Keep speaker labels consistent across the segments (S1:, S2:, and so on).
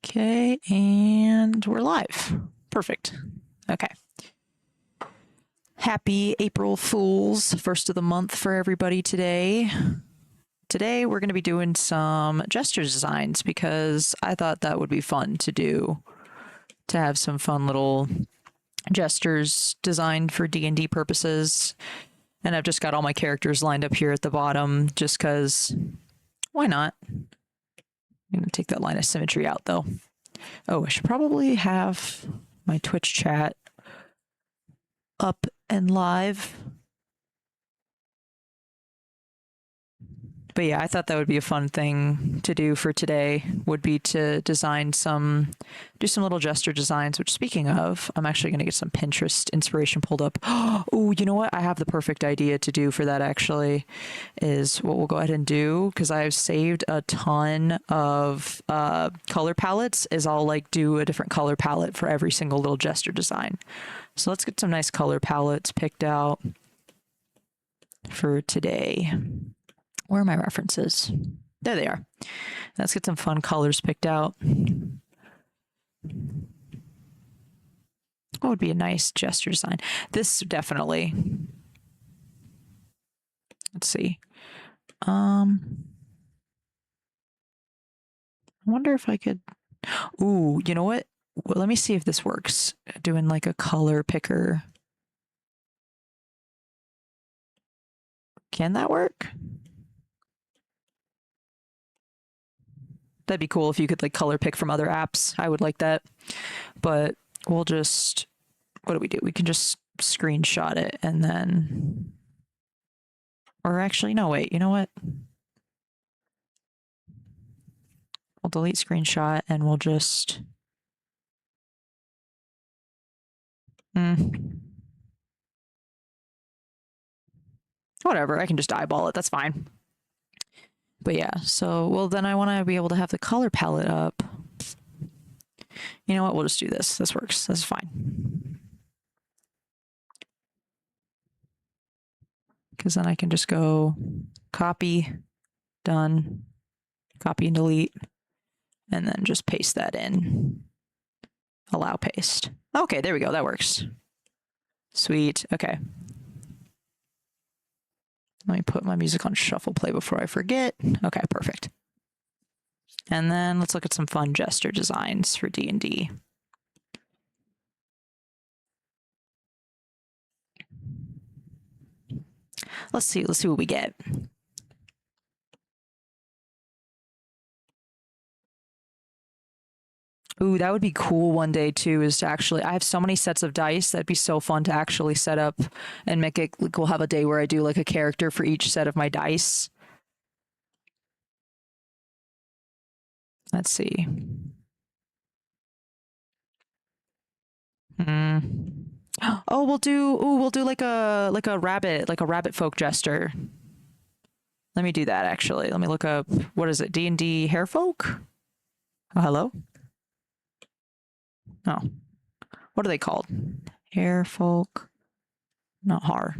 S1: Okay, and we're live. Perfect. Okay. Happy April Fools, first of the month for everybody today. Today we're going to be doing some gesture designs because I thought that would be fun to do, to have some fun little gestures designed for D&D purposes. And I've just got all my characters lined up here at the bottom just because why not? I'm going to take that line of symmetry out though. Oh, I should probably have my Twitch chat up and live. But yeah, I thought that would be a fun thing to do for today, would be to design do some little gesture designs, which speaking of, I'm actually going to get some Pinterest inspiration pulled up. Oh, you know what? I have the perfect idea to do for that actually, is what we'll go ahead and do, because I've saved a ton of color palettes, is I'll like do a different color palette for every single little gesture design. So let's get some nice color palettes picked out for today. Where are my references? There they are. Let's get some fun colors picked out. What would be a nice gesture design? This definitely. Let's see. I wonder if I could. Ooh, you know what? Well, let me see if this works. Doing like a color picker. Can that work? That'd be cool if you could like color pick from other apps. I would like that. But we'll just, what do? We can just screenshot it and then, or actually, no, wait, you know what? We'll delete screenshot and we'll just, whatever, I can just eyeball it. That's fine. But yeah, so, well, then I want to be able to have the color palette up. You know what? We'll just do this. This works. This is fine. Because then I can just go copy, done, copy and delete, and then just paste that in. Allow paste. Okay, there we go. That works. Sweet. Okay. Let me put my music on shuffle play before I forget. Okay, perfect. And then let's look at some fun gesture designs for D&D. Let's see what we get. Ooh, that would be cool one day too, is to actually, I have so many sets of dice, that'd be so fun to actually set up and make it, like, we'll have a day where I do like a character for each set of my dice. Let's see. Oh, we'll do like a rabbit folk jester. Let me do that actually. Let me look up, what is it? D&D hair folk? Oh, hello? Oh. What are they called? Hair folk. Not har.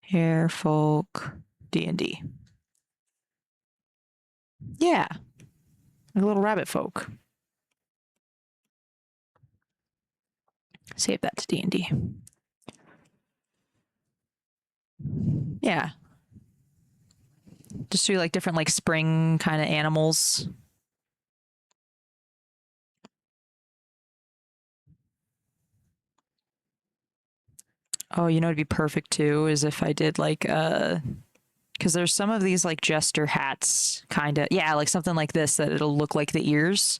S1: Hair folk D&D. Yeah. Like a little rabbit folk. Save that to D&D. Yeah. Just do like different like spring kind of animals. Oh, you know what'd be perfect too is if I did like because there's some of these like jester hats kind of, yeah, like something like this that it'll look like the ears.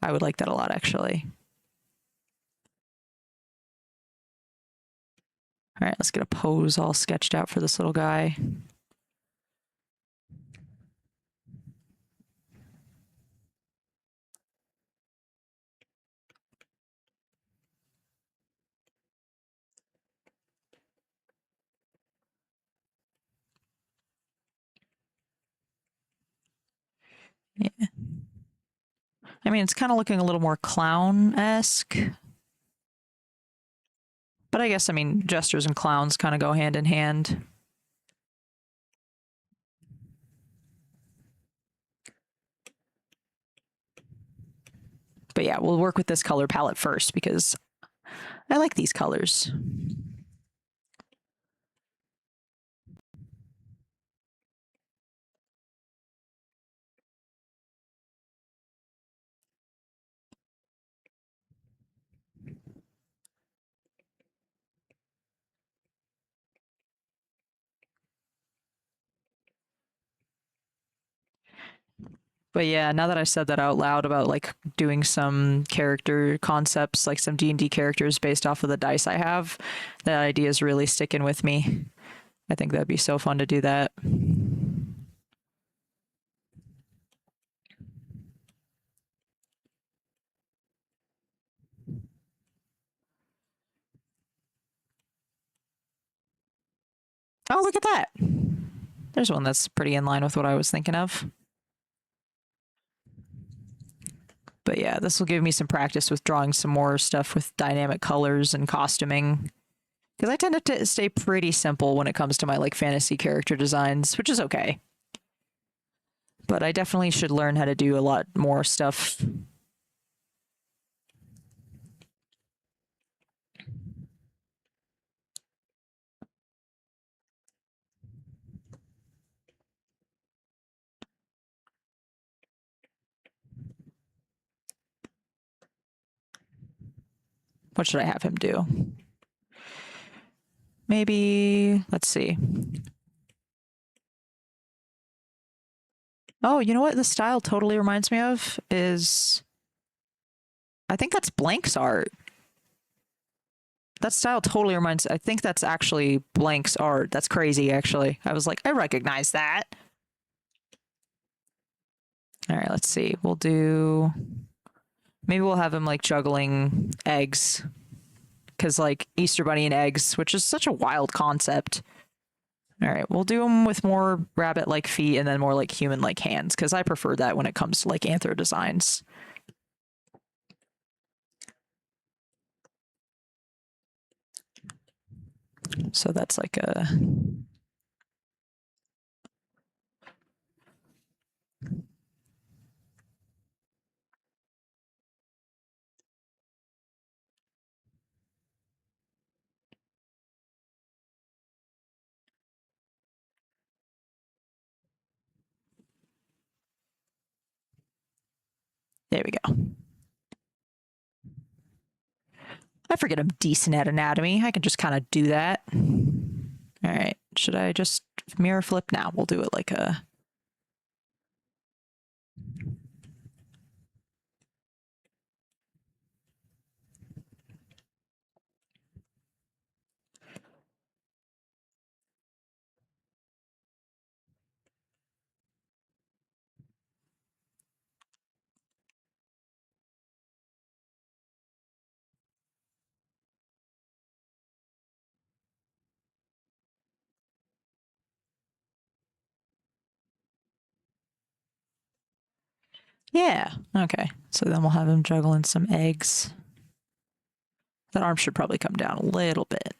S1: I would like that a lot actually. All right, let's get a pose all sketched out for this little guy. Yeah. I mean, it's kind of looking a little more clown-esque. But I guess, I mean, jesters and clowns kind of go hand in hand. But yeah, we'll work with this color palette first because I like these colors. But yeah, now that I said that out loud about like doing some character concepts, like some D&D characters based off of the dice I have, that idea is really sticking with me. I think that'd be so fun to do that. Oh, look at that. There's one that's pretty in line with what I was thinking of. But yeah, this will give me some practice with drawing some more stuff with dynamic colors and costuming. Because I tend to stay pretty simple when it comes to my like fantasy character designs, which is okay. But I definitely should learn how to do a lot more stuff. What should I have him do? Maybe, let's see. Oh, you know what the style totally reminds me of is, I think that's Blank's art. That style totally reminds, I think that's actually Blank's art. That's crazy, actually. I was like, I recognize that. All right, let's see. We'll do, maybe we'll have him like juggling eggs. Because like Easter Bunny and eggs, which is such a wild concept. All right, we'll do them with more rabbit-like feet and then more like human-like hands, because I prefer that when it comes to like anthro designs. So that's like a... There we go. I forget I'm decent at anatomy. I can just kind of do that. All right, should I just mirror flip now? We'll do it like a... Yeah, okay. So then we'll have him juggling some eggs. That arm should probably come down a little bit.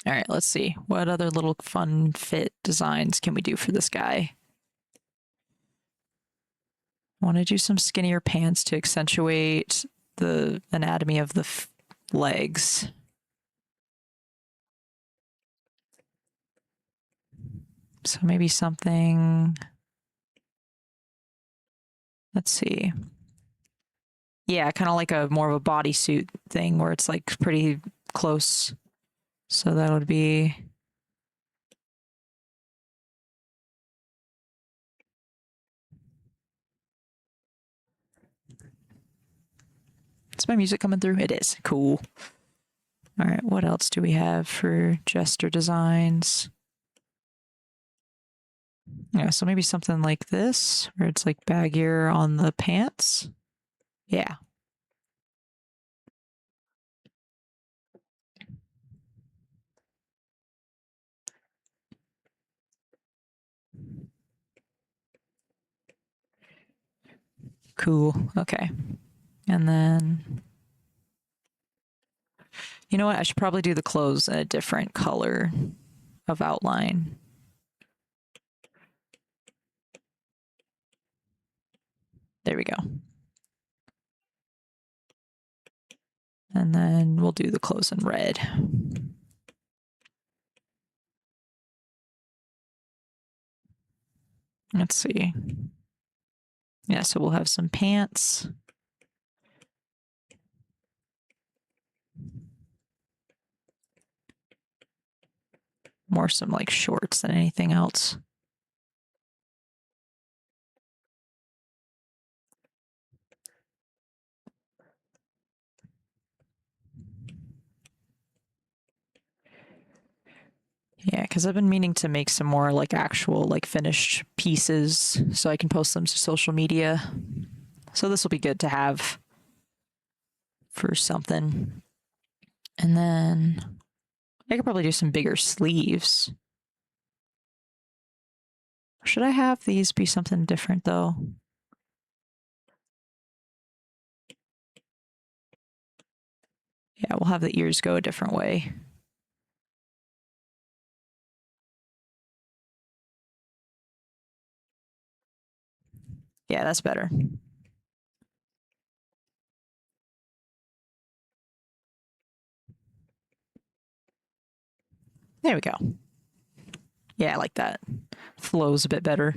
S1: All right, let's see. What other little fun fit designs can we do for this guy? I want to do some skinnier pants to accentuate the anatomy of the legs. So maybe something, let's see. Yeah, kind of like a more of a bodysuit thing where it's like pretty close. So that would be... Is my music coming through? It is. Cool. All right, what else do we have for gesture designs? Yeah, so maybe something like this, where it's like baggier on the pants. Yeah. Cool. Okay. And then, you know what? I should probably do the clothes in a different color of outline. There we go. And then we'll do the clothes in red. Let's see. Yeah, so we'll have some pants. More some like shorts than anything else. Yeah, because I've been meaning to make some more like actual like finished pieces so I can post them to social media. So this will be good to have for something. And then I could probably do some bigger sleeves. Should I have these be something different though? Yeah, we'll have the ears go a different way. Yeah, that's better. There we go. Yeah, I like that. Flows a bit better.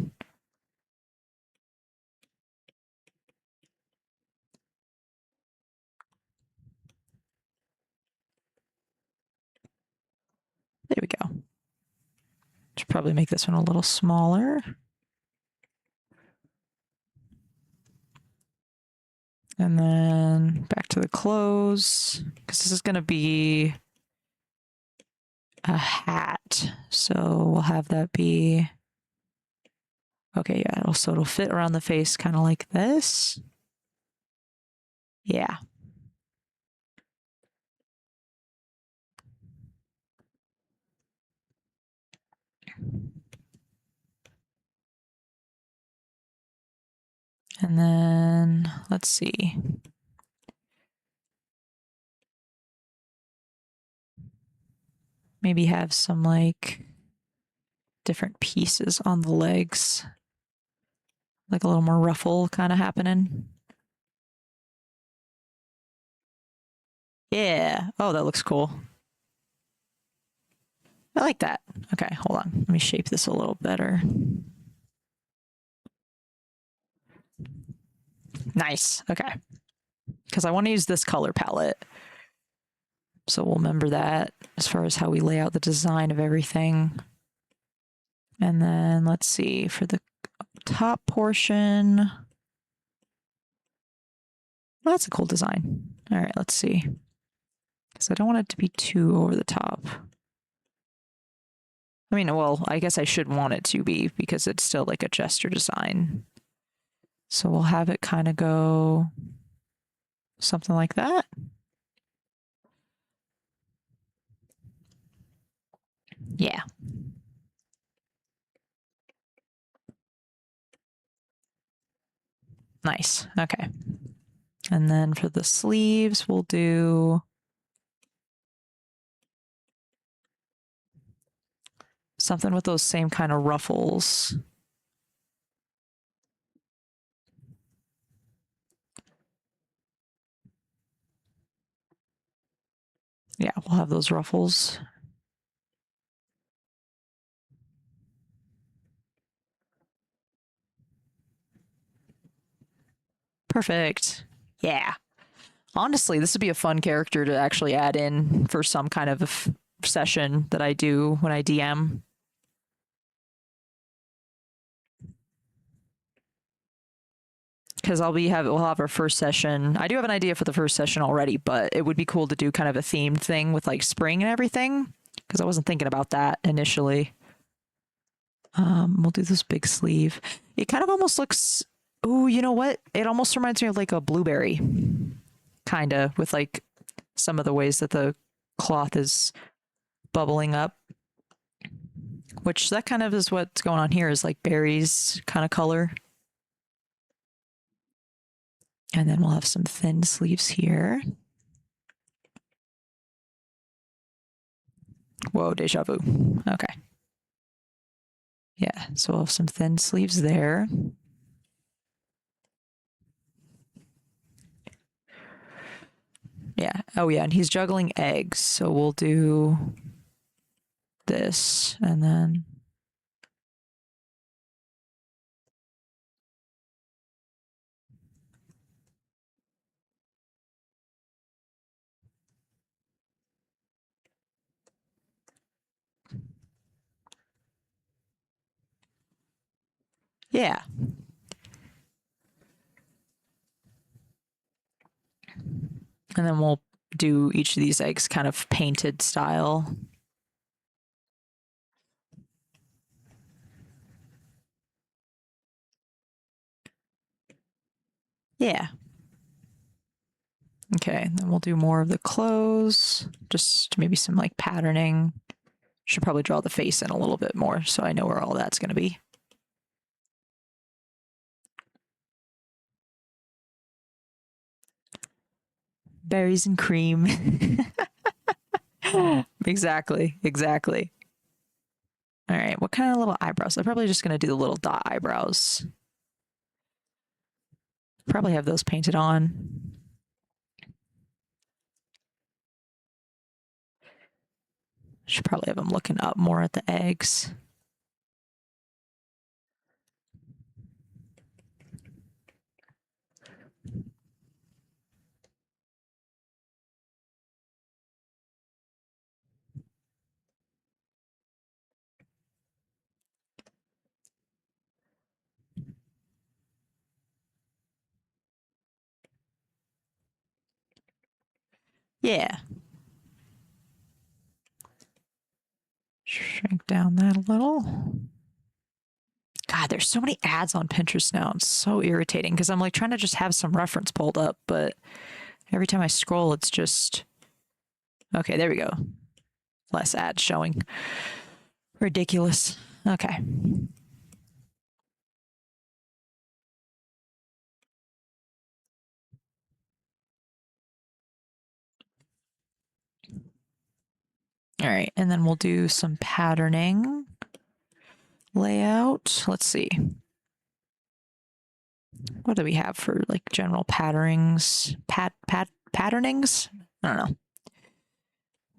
S1: There we go. Should probably make this one a little smaller. And then back to the clothes, because this is going to be a hat. So we'll have that be, okay, yeah, so it'll fit around the face kind of like this. Yeah. And then let's see. Maybe have some like different pieces on the legs, like a little more ruffle kind of happening. Yeah. Oh, that looks cool. I like that. Okay, hold on. Let me shape this a little better. Nice. Okay. Because I want to use this color palette. So we'll remember that as far as how we lay out the design of everything. And then let's see, for the top portion. Well, that's a cool design. All right, let's see. Because I don't want it to be too over the top. I mean, well, I guess I should want it to be because it's still like a gesture design. So we'll have it kind of go something like that. Yeah. Nice. Okay. And then for the sleeves, we'll do something with those same kind of ruffles. Yeah, we'll have those ruffles. Perfect. Yeah. Honestly, this would be a fun character to actually add in for some kind of session that I do when I DM. Because we'll have our first session. I do have an idea for the first session already, but it would be cool to do kind of a themed thing with like spring and everything. Because I wasn't thinking about that initially. We'll do this big sleeve. It kind of almost looks. Oh, you know what? It almost reminds me of like a blueberry, kind of, with like some of the ways that the cloth is bubbling up. Which that kind of is what's going on here, is like berries kind of color. And then we'll have some thin sleeves here. Whoa, deja vu. Okay. Yeah, so we'll have some thin sleeves there. Yeah. Oh, yeah, and he's juggling eggs. So we'll do this and then. Yeah. And then we'll do each of these eggs kind of painted style. Yeah. Okay, then we'll do more of the clothes, just maybe some like patterning. Should probably draw the face in a little bit more so I know where all that's going to be. Berries and cream. Exactly, exactly. All right, what kind of little eyebrows? I'm probably just going to do the little dot eyebrows. Probably have those painted on. Should probably have them looking up more at the eggs. Yeah. Shrink down that a little. God, there's so many ads on Pinterest now. It's so irritating because I'm like trying to just have some reference pulled up, but every time I scroll, it's just okay. There we go. Less ads showing. Ridiculous. Okay. All right. And then we'll do some patterning layout. Let's see. What do we have for like general patternings? Patternings? I don't know.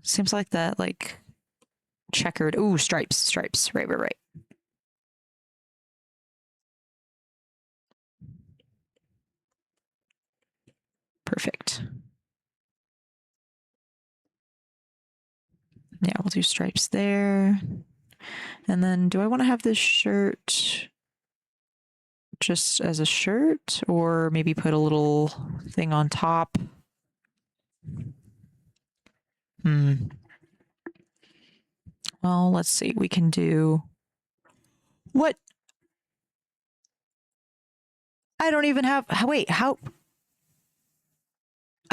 S1: Seems like that like checkered. Ooh, stripes. Right. Perfect. Yeah, we'll do stripes there. And then do I want to have this shirt just as a shirt or maybe put a little thing on top? Well, let's see. We can do what? I don't even have. Wait, how?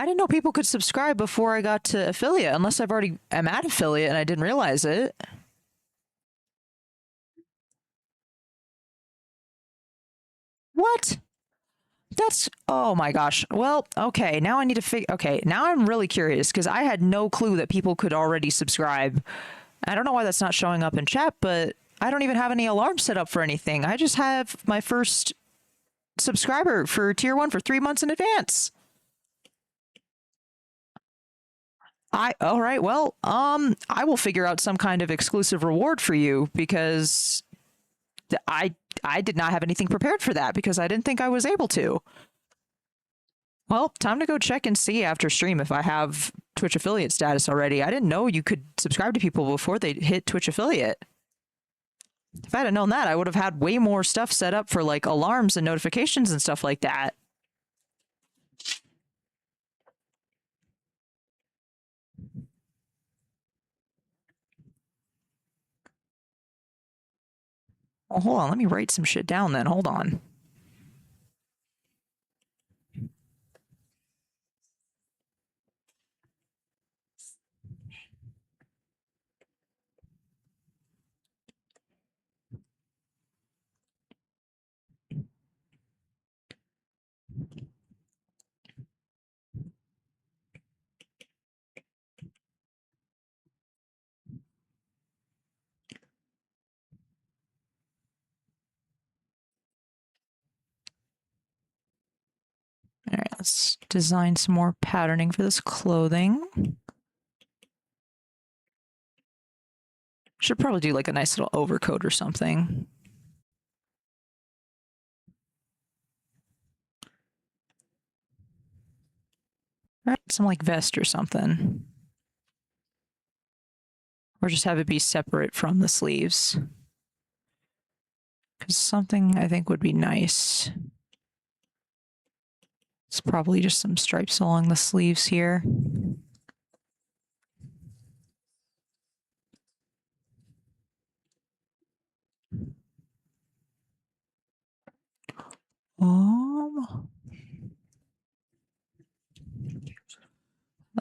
S1: I didn't know people could subscribe before I got to affiliate, unless I've already am at affiliate and I didn't realize it. What? That's oh my gosh. Well, okay. Now I need to figure. Okay, now I'm really curious because I had no clue that people could already subscribe. I don't know why that's not showing up in chat, but I don't even have any alarms set up for anything. I just have my first subscriber for tier 1 for 3 months in advance. All right, well, I will figure out some kind of exclusive reward for you because I did not have anything prepared for that because I didn't think I was able to. Well, time to go check and see after stream if I have Twitch affiliate status already. I didn't know you could subscribe to people before they hit Twitch affiliate. If I had known that, I would have had way more stuff set up for like alarms and notifications and stuff like that. Well, hold on. Let me write some shit down then. Hold on. let's design some more patterning for this clothing. Should probably do like a nice little overcoat or something. Right, some like vest or something. Or just have it be separate from the sleeves. Because something I think would be nice. It's probably just some stripes along the sleeves here.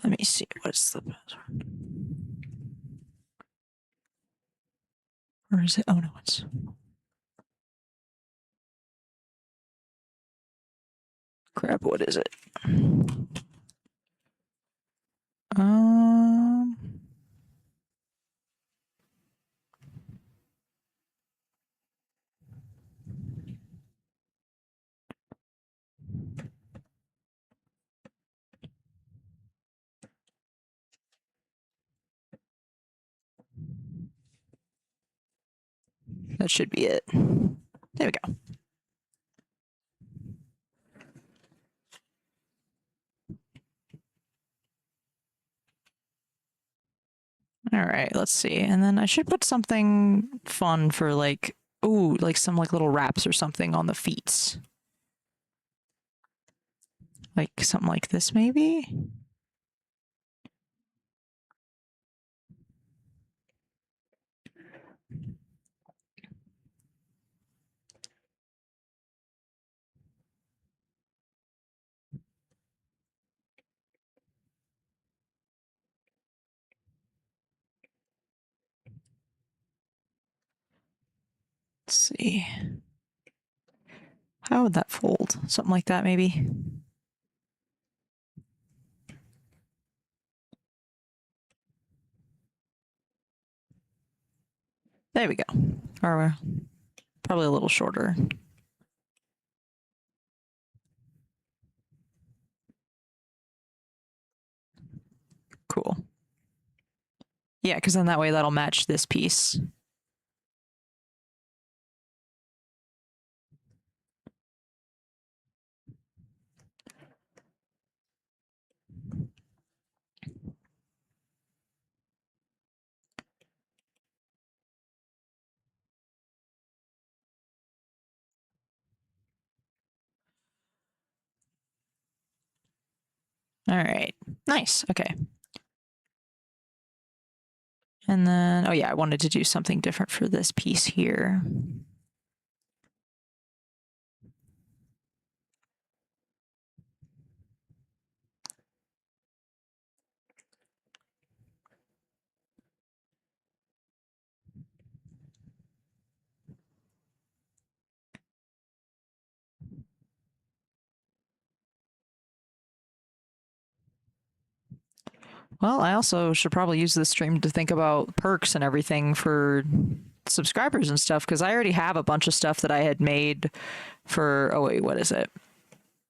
S1: Let me see. What's the password? Or is it? Oh no, it's. Crap, what is it? Um. That should be it. There we go. All right, let's see. And then I should put something fun for like, ooh, like some like little wraps or something on the feet. Like something like this, maybe? Let's see. How would that fold? Something like that, maybe? There we go. Or probably a little shorter. Cool. Yeah, because then that way that'll match this piece. All right. Nice. Okay. And then, oh yeah, I wanted to do something different for this piece here. Well, I also should probably use this stream to think about perks and everything for subscribers and stuff because I already have a bunch of stuff that I had made for. Oh wait, what is it?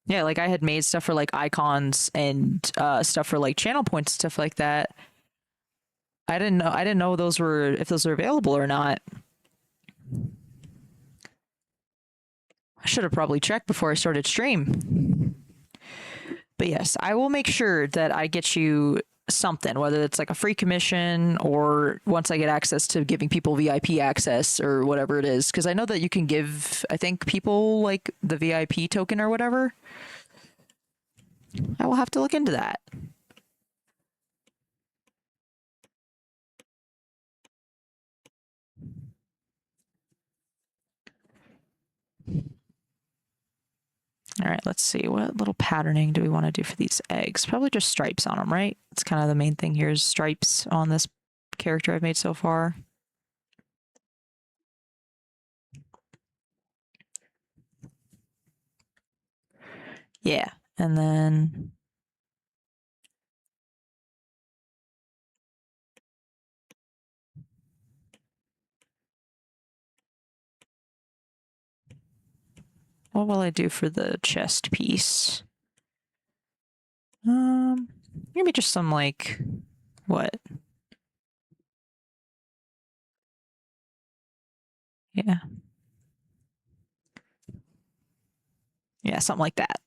S1: Yeah, like I had made stuff for like icons and stuff for like channel points, stuff like that. I didn't know. I didn't know those were if those are available or not. I should have probably checked before I started stream. But yes, I will make sure that I get you something, whether it's like a free commission or once I get access to giving people VIP access or whatever it is. Because I know that you can give, I think, people like the VIP token or whatever. I will have to look into that. All right, let's see. What little patterning do we want to do for these eggs? Probably just stripes on them, right? It's kind of the main thing here is stripes on this character I've made so far. Yeah, and then what will I do for the chest piece? Maybe just some like, what? Yeah. Yeah, something like that.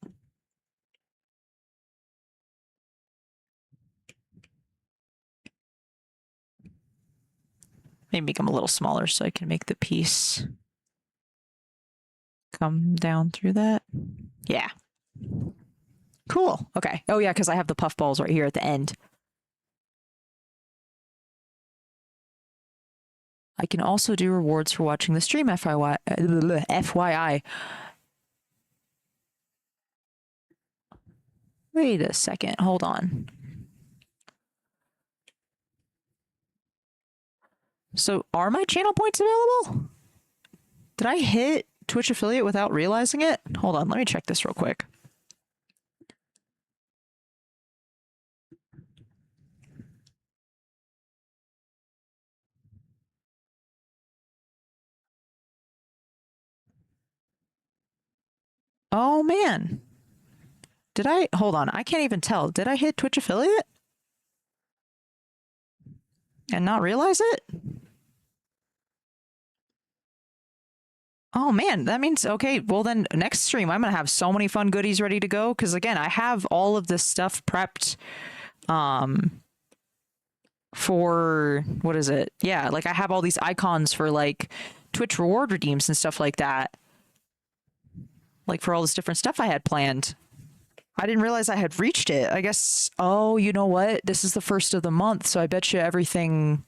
S1: Maybe make them a little smaller so I can make the piece come down through that. Yeah. Cool. Okay. Oh yeah, because I have the puff balls right here at the end. I can also do rewards for watching the stream, FYI. Wait a second. Hold on. So are my channel points available? Did I hit Twitch affiliate without realizing it? Hold on. Let me check this real quick. Oh man. Did I? Hold on. I can't even tell. Did I hit Twitch affiliate and not realize it? Oh man, that means okay. Well, then next stream, I'm gonna have so many fun goodies ready to go. Because again, I have all of this stuff prepped, for what is it? Yeah, like I have all these icons for like Twitch reward redeems and stuff like that. Like for all this different stuff I had planned. I didn't realize I had reached it. I guess. Oh, you know what? This is the first of the month, so I bet you everything.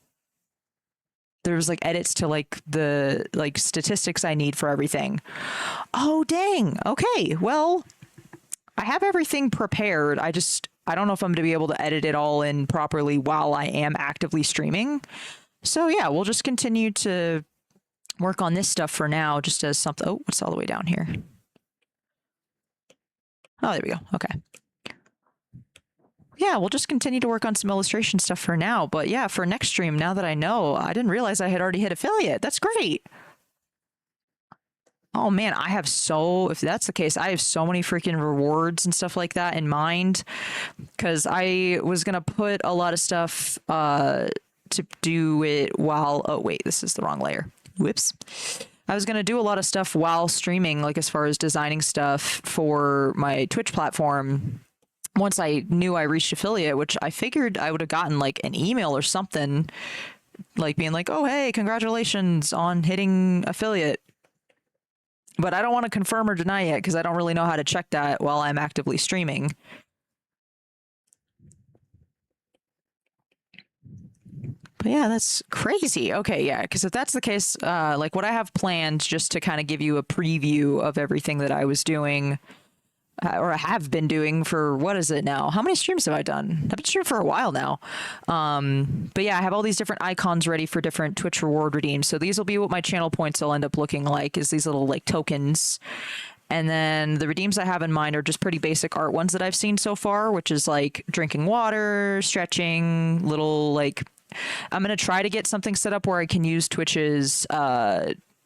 S1: There's like edits to like the like statistics I need for everything. Oh dang. Okay. Well, I have everything prepared. I don't know if I'm going to be able to edit it all in properly while I am actively streaming. So yeah, we'll just continue to work on this stuff for now, just as something. Oh, what's all the way down here? Oh, there we go. Okay. Yeah, we'll just continue to work on some illustration stuff for now. But yeah, for next stream, now that I know, I didn't realize I had already hit affiliate. That's great. Oh man, if that's the case, I have so many freaking rewards and stuff like that in mind. Because I was going to put a lot of stuff to do it while. Oh, wait, this is the wrong layer. Whoops. I was going to do a lot of stuff while streaming, like as far as designing stuff for my Twitch platform. Once I knew I reached affiliate, which I figured I would have gotten like an email or something, like being like, oh, hey, congratulations on hitting affiliate. But I don't want to confirm or deny it because I don't really know how to check that while I'm actively streaming. But yeah, that's crazy. Okay, yeah, because if that's the case, like what I have planned, just to kind of give you a preview of everything that I was doing, or I have been doing for, what is it now? How many streams have I done? I've been streaming for a while now. But yeah, I have all these different icons ready for different Twitch reward redeems. So these will be what my channel points will end up looking like, is these little like tokens. And then the redeems I have in mind are just pretty basic art ones that I've seen so far, which is like drinking water, stretching, little like, I'm going to try to get something set up where I can use Twitch's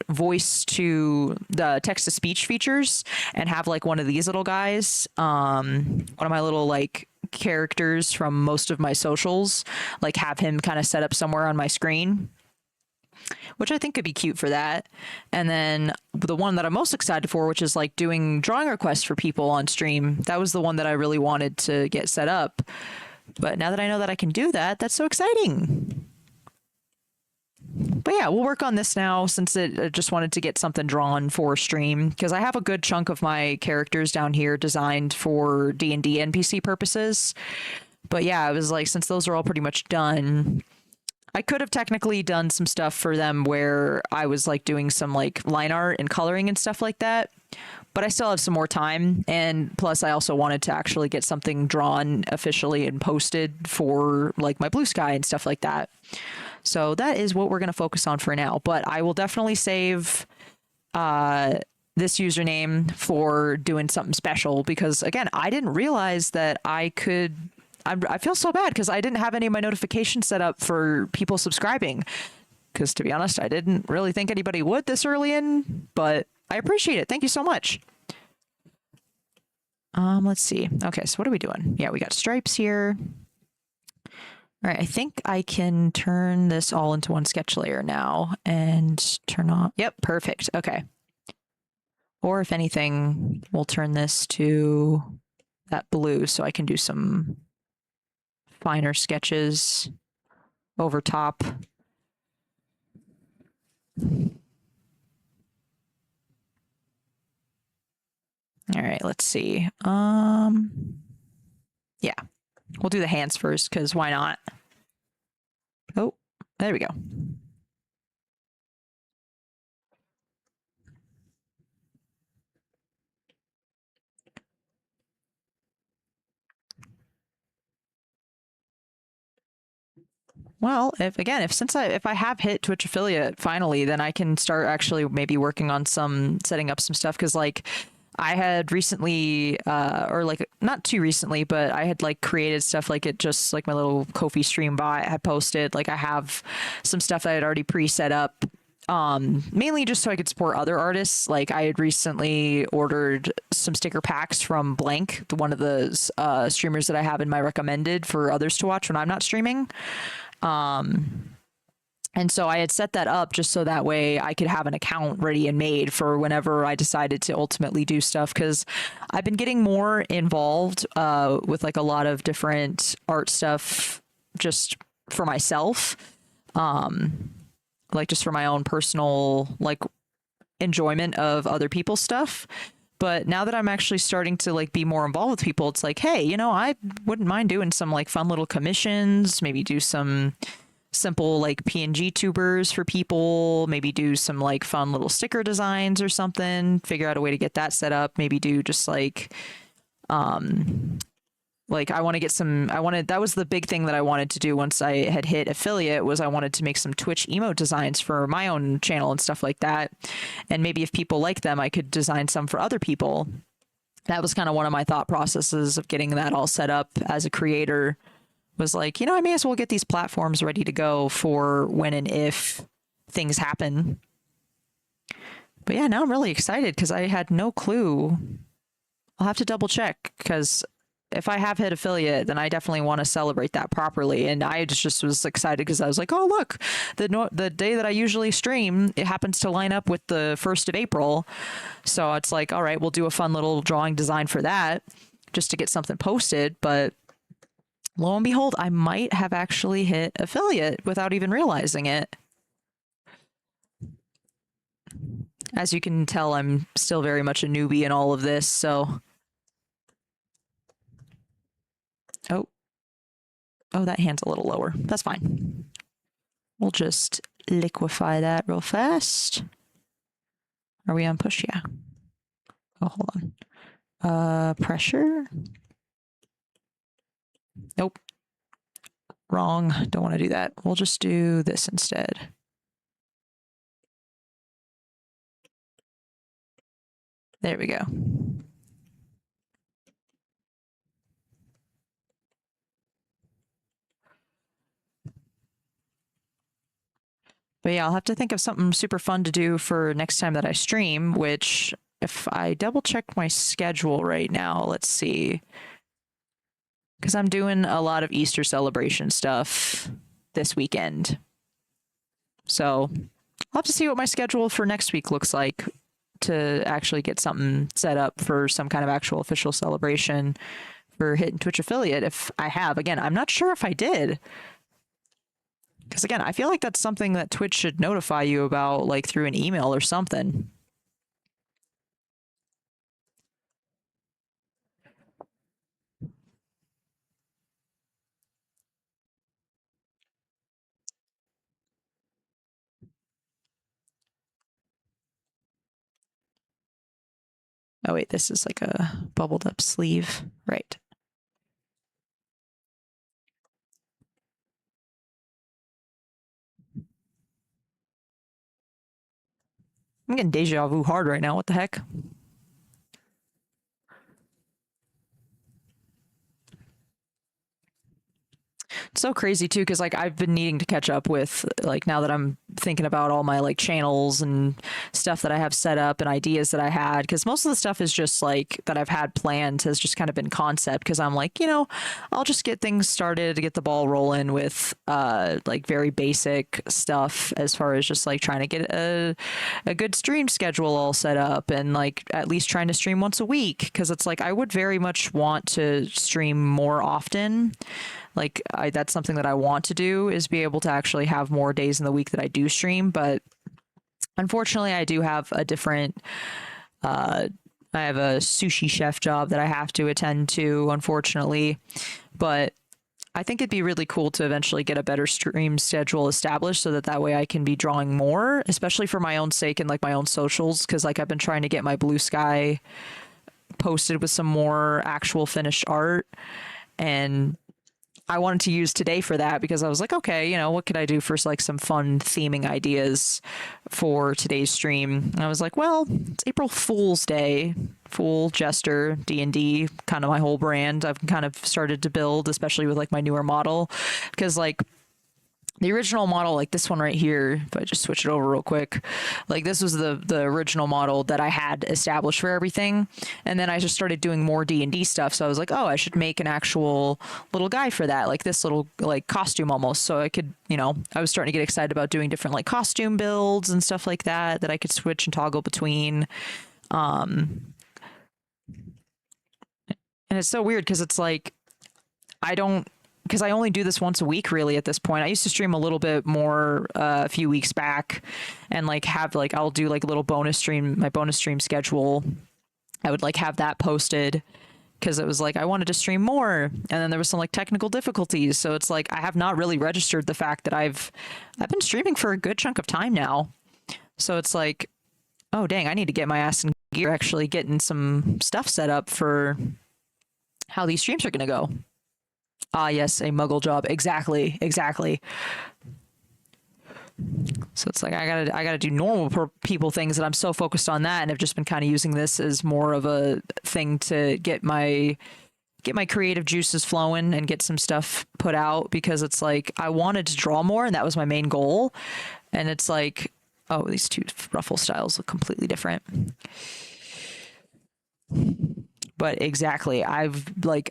S1: voice to the text to speech features and have like one of these little guys, one of my little like characters from most of my socials, like have him kind of set up somewhere on my screen, which I think could be cute for that. And then the one that I'm most excited for, which is like doing drawing requests for people on stream, that was the one that I really wanted to get set up. But now that I know that I can do that, that's so exciting. But yeah, we'll work on this now, since I just wanted to get something drawn for stream, because I have a good chunk of my characters down here designed for D&D NPC purposes. But yeah, I was like, since those are all pretty much done, I could have technically done some stuff for them where I was like doing some like line art and coloring and stuff like that. But I still have some more time. And plus, I also wanted to actually get something drawn officially and posted for like my blue sky and stuff like that. So that is what we're going to focus on for now. But I will definitely save this username for doing something special, because, again, I didn't realize that I could. I feel so bad because I didn't have any of my notifications set up for people subscribing. Because, to be honest, I didn't really think anybody would this early in, but I appreciate it. Thank you so much. Let's see. Okay, so what are we doing? Yeah, we got stripes here. All right, I think I can turn this all into one sketch layer now and turn on. Yep, perfect. Okay. Or if anything, we'll turn this to that blue so I can do some finer sketches over top. All right, let's see. Yeah, we'll do the hands first because why not? Oh, there we go. Well, if I have hit Twitch affiliate finally, then I can start actually maybe working on setting up some stuff because like I had recently or like not too recently, but I had like created stuff like it just like my little Ko-fi stream bot had posted. Like I have some stuff that I had already pre-set up mainly just so I could support other artists. Like I had recently ordered some sticker packs from Blank, one of the streamers that I have in my recommended for others to watch when I'm not streaming. And so I had set that up just so that way I could have an account ready and made for whenever I decided to ultimately do stuff. Cause I've been getting more involved with like a lot of different art stuff just for myself. Like just for my own personal like enjoyment of other people's stuff. But now that I'm actually starting to like be more involved with people, it's like, hey, I wouldn't mind doing some like fun little commissions, maybe do some simple like PNG tubers for people, maybe do some like fun little sticker designs or something, figure out a way to get that set up, maybe do just like I want to get that was the big thing that I wanted to do once I had hit affiliate was I wanted to make some Twitch emote designs for my own channel and stuff like that. And maybe if people like them, I could design some for other people. That was kind of one of my thought processes of getting that all set up as a creator was like, I may as well get these platforms ready to go for when and if things happen. But yeah, now I'm really excited because I had no clue. I'll have to double check because if I have hit affiliate, then I definitely want to celebrate that properly. And I just was excited because I was like, oh, look, the day that I usually stream, it happens to line up with the 1st of April. So it's like, all right, we'll do a fun little drawing design for that just to get something posted. But lo and behold, I might have actually hit affiliate without even realizing it. As you can tell, I'm still very much a newbie in all of this, so... Oh, that hand's a little lower. That's fine. We'll just liquefy that real fast. Are we on push? Yeah. Oh, hold on. Pressure. Nope. Wrong. Don't want to do that. We'll just do this instead. There we go. But yeah, I'll have to think of something super fun to do for next time that I stream, which if I double check my schedule right now, let's see. Because I'm doing a lot of Easter celebration stuff this weekend. So I'll have to see what my schedule for next week looks like to actually get something set up for some kind of actual official celebration for hitting Twitch affiliate if I have. Again, I'm not sure if I did. Because again, I feel like that's something that Twitch should notify you about, like through an email or something. Oh wait, this is like a bubbled up sleeve, right? I'm getting deja vu hard right now. What the heck? It's so crazy too, because like I've been needing to catch up with like now that I'm thinking about all my like channels and stuff that I have set up and ideas that I had, because most of the stuff is just like that I've had planned has just kind of been concept, because I'm like, I'll just get things started to get the ball rolling with like very basic stuff as far as just like trying to get a good stream schedule all set up, and like at least trying to stream once a week, because it's like I would very much want to stream more often. Like that's something that I want to do, is be able to actually have more days in the week that I do stream. But unfortunately, I do have a different, I have a sushi chef job that I have to attend to, unfortunately. But I think it'd be really cool to eventually get a better stream schedule established, so that that way I can be drawing more, especially for my own sake and like my own socials. Cause like I've been trying to get my Blue Sky posted with some more actual finished art, and I wanted to use today for that, because I was like, okay, what could I do for like some fun theming ideas for today's stream? And I was like, well, it's April Fool's Day, Fool, Jester, D&D, kind of my whole brand. I've kind of started to build, especially with like my newer model, because like the original model, like this one right here, if I just switch it over real quick, like this was the original model that I had established for everything. And then I just started doing more D&D stuff. So I was like, oh, I should make an actual little guy for that, like this little like costume almost. So I could, I was starting to get excited about doing different like costume builds and stuff like that I could switch and toggle between. And it's so weird, because it's like, because I only do this once a week really at this point. I used to stream a little bit more a few weeks back, and like have like I'll do like a little bonus stream, my bonus stream schedule. I would like have that posted, because it was like I wanted to stream more, and then there was some like technical difficulties. So it's like I have not really registered the fact that I've been streaming for a good chunk of time now. So it's like, oh dang, I need to get my ass in gear, actually getting some stuff set up for how these streams are going to go. Ah, yes, a muggle job. Exactly. So it's like I gotta do normal people things, and I'm so focused on that, and I've just been kind of using this as more of a thing to get my creative juices flowing and get some stuff put out, because it's like I wanted to draw more, and that was my main goal. And it's like, oh, these two ruffle styles look completely different. But exactly, I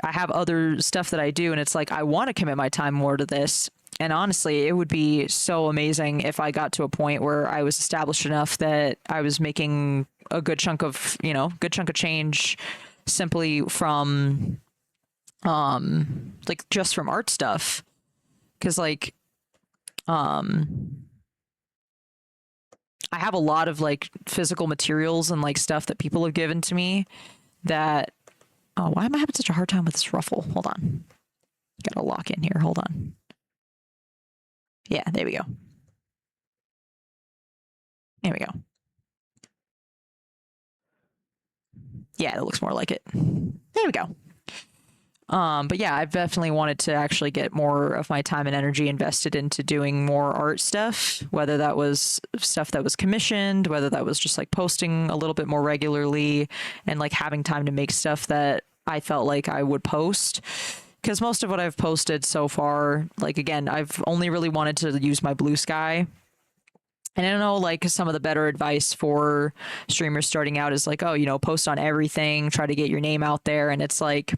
S1: have other stuff that I do, and it's like I want to commit my time more to this. And honestly, it would be so amazing if I got to a point where I was established enough that I was making a good chunk of change simply from like just from art stuff. Because like I have a lot of like physical materials and like stuff that people have given to me that, oh, why am I having such a hard time with this ruffle? Hold on. Gotta lock in here. Hold on. Yeah, there we go. There we go. Yeah, it looks more like it. There we go. But yeah, I've definitely wanted to actually get more of my time and energy invested into doing more art stuff, whether that was stuff that was commissioned, whether that was just like posting a little bit more regularly, and like having time to make stuff that I felt like I would post. Because most of what I've posted so far, like again, I've only really wanted to use my Blue Sky. And I don't know, like some of the better advice for streamers starting out is like, oh, post on everything, try to get your name out there. And it's like,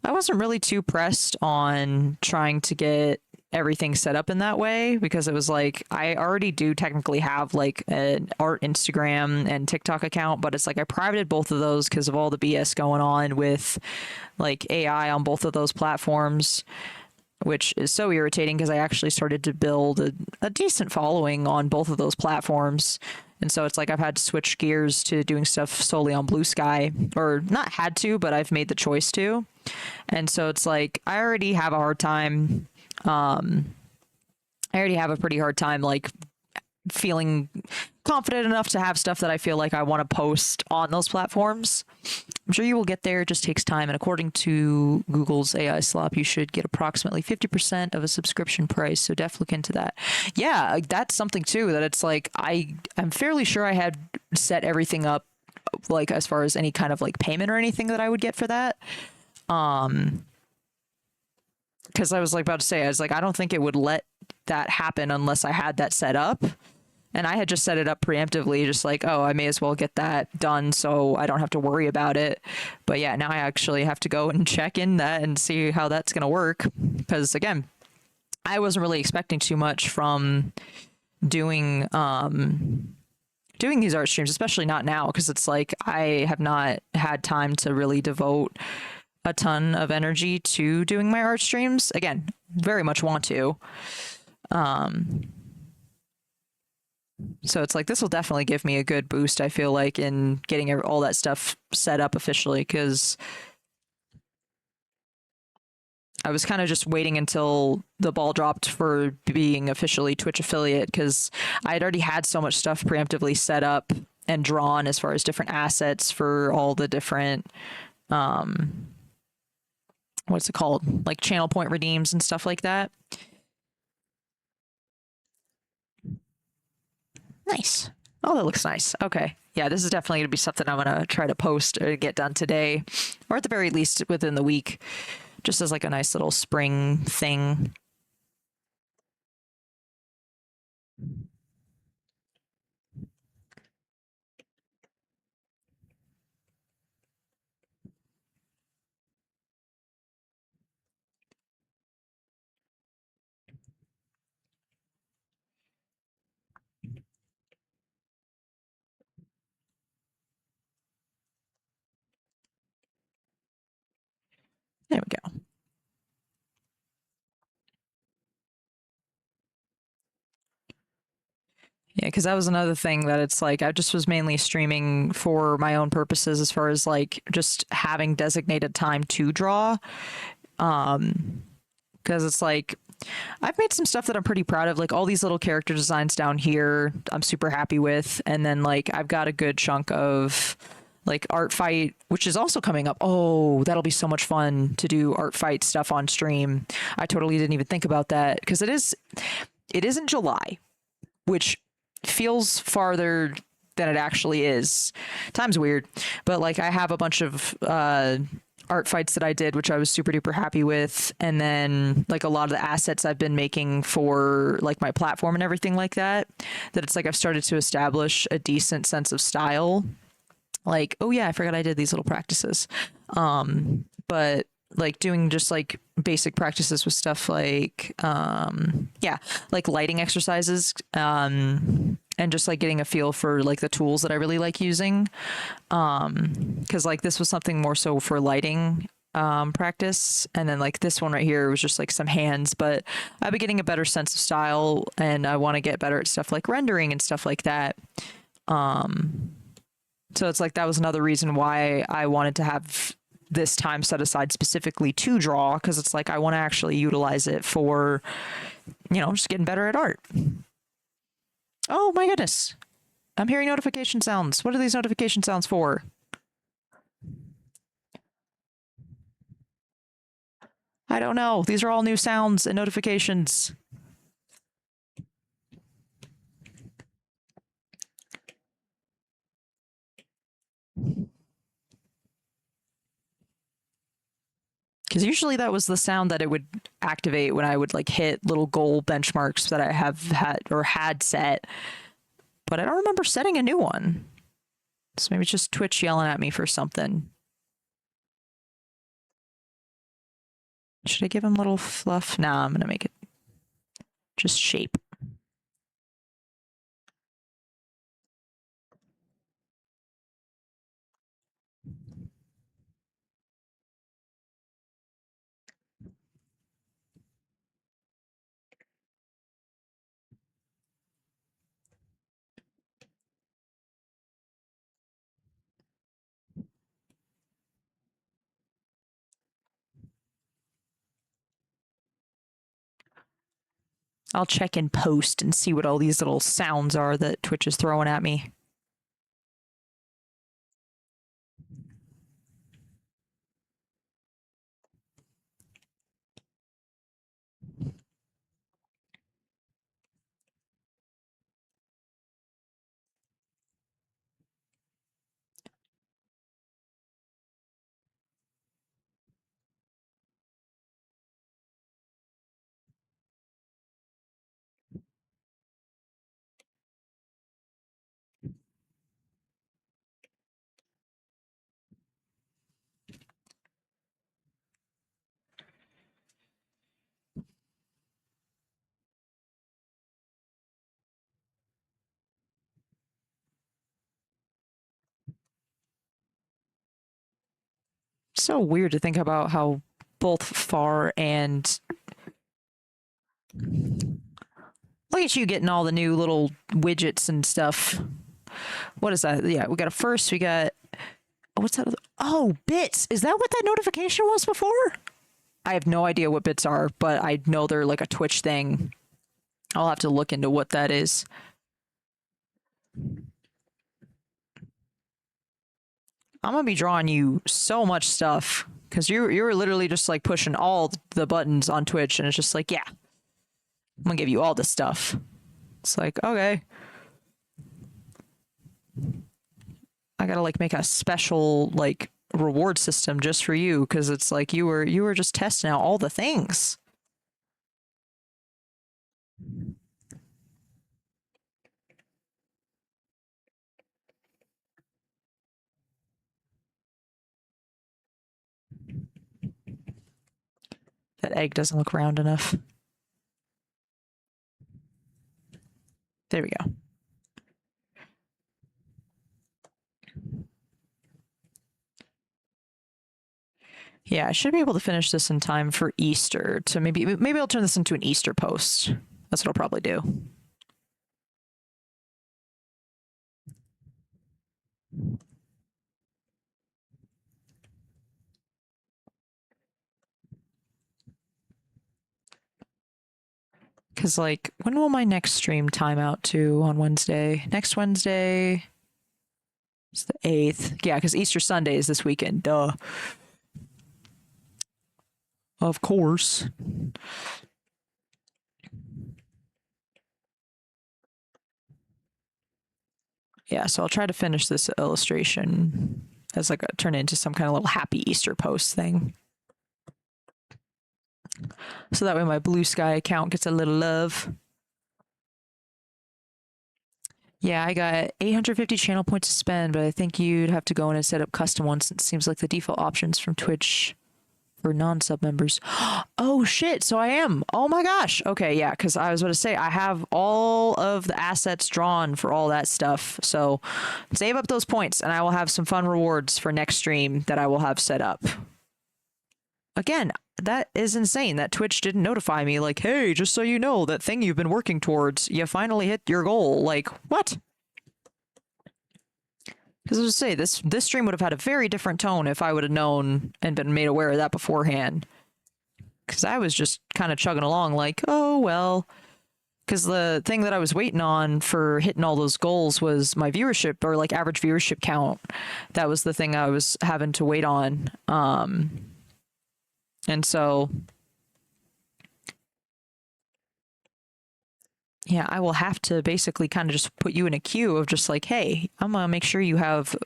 S1: I wasn't really too pressed on trying to get everything set up in that way, because it was like I already do technically have like an art Instagram and TikTok account, but it's like I privated both of those because of all the BS going on with like AI on both of those platforms, which is so irritating, because I actually started to build a decent following on both of those platforms. And so it's like I've had to switch gears to doing stuff solely on Blue Sky, or not had to, but I've made the choice to. And so it's like I already have a hard time. I already have a pretty hard time like feeling confident enough to have stuff that I feel like I want to post on those platforms. I'm sure you will get there. It just takes time. And according to Google's AI slop, you should get approximately 50% of a subscription price. So definitely look into that. Yeah, that's something too, that it's like I'm fairly sure I had set everything up like as far as any kind of like payment or anything that I would get for that. Because I was like about to say, I was like, I don't think it would let that happen unless I had that set up. And I had just set it up preemptively, just like, oh, I may as well get that done so I don't have to worry about it. But yeah, now I actually have to go and check in that and see how that's going to work. Because again, I wasn't really expecting too much from doing doing these art streams, especially not now, because it's like I have not had time to really devote a ton of energy to doing my art streams. Again, very much want to. So it's like this will definitely give me a good boost, I feel like, in getting all that stuff set up officially, because I was kind of just waiting until the ball dropped for being officially Twitch affiliate, because I had already had so much stuff preemptively set up and drawn as far as different assets for all the different what's it called, like channel point redeems and stuff like that. Nice. Oh, that looks nice. Okay. Yeah, this is definitely going to be something I'm going to try to post or get done today, or at the very least within the week, just as like a nice little spring thing. There we go. Yeah, because that was another thing that it's like I just was mainly streaming for my own purposes as far as like just having designated time to draw. Because it's like I've made some stuff that I'm pretty proud of, like all these little character designs down here. I'm super happy with, and then like I've got a good chunk of like art fight, which is also coming up. Oh, that'll be so much fun to do art fight stuff on stream. I totally didn't even think about that because it is in July, which feels farther than it actually is. Time's weird, but like I have a bunch of art fights that I did, which I was super duper happy with. And then like a lot of the assets I've been making for like my platform and everything like that, that it's like I've started to establish a decent sense of style. Like, oh yeah, I forgot I did these little practices. But like doing just like basic practices with stuff like yeah, like lighting exercises, and just like getting a feel for like the tools that I really like using, because like this was something more so for lighting practice, and then like this one right here was just like some hands, but I've been getting a better sense of style and I want to get better at stuff like rendering and stuff like that. So it's like that was another reason why I wanted to have this time set aside specifically to draw, because it's like I want to actually utilize it for, you know, just getting better at art. Oh my goodness. I'm hearing notification sounds. What are these notification sounds for? I don't know. These are all new sounds and notifications. Because usually that was the sound that it would activate when I would like hit little goal benchmarks that I have had or had set. But I don't remember setting a new one. So maybe it's just Twitch yelling at me for something. Should I give him little fluff? Nah, I'm gonna make it just shape. I'll check in post and see what all these little sounds are that Twitch is throwing at me. so weird to think about how both far and look at you getting all the new little widgets and stuff. What is that? Yeah, we got a first. We got what's that? Oh, bits. Is that what that notification was before? I have no idea what bits are, but I know they're like a Twitch thing. I'll have to look into what that is. I'm gonna be drawing you so much stuff because you're literally just like pushing all the buttons on Twitch, and it's just like, yeah, I'm gonna give you all this stuff. It's like, okay, I gotta like make a special like reward system just for you because it's like you were just testing out all the things. That egg doesn't look round enough. There we go. Yeah, I should be able to finish this in time for Easter. To maybe I'll turn this into an Easter post. That's what I'll probably do. Because, like, when will my next stream time out to on Wednesday? Next Wednesday is the 8th. Yeah, because Easter Sunday is this weekend. Duh. Of course. Yeah, so I'll try to finish this illustration as like turn it into some kind of little happy Easter post thing. So that way my blue sky account gets a little love. Yeah, I got 850 channel points to spend, but I think you'd have to go in and set up custom ones. It seems like the default options from Twitch for non-sub members. Oh shit, so I am. Oh my gosh. Okay, yeah, because I was about to say I have all of the assets drawn for all that stuff. So save up those points and I will have some fun rewards for next stream that I will have set up. Again, that is insane that Twitch didn't notify me like, hey, just so you know, that thing you've been working towards, you finally hit your goal. Like, what? Because I was say this stream would have had a very different tone if I would have known and been made aware of that beforehand. Because I was just kind of chugging along like, oh, well. Because the thing that I was waiting on for hitting all those goals was my viewership or like average viewership count. That was the thing I was having to wait on. And so, yeah, I will have to basically kind of just put you in a queue of just like, hey, I'm going to make sure you have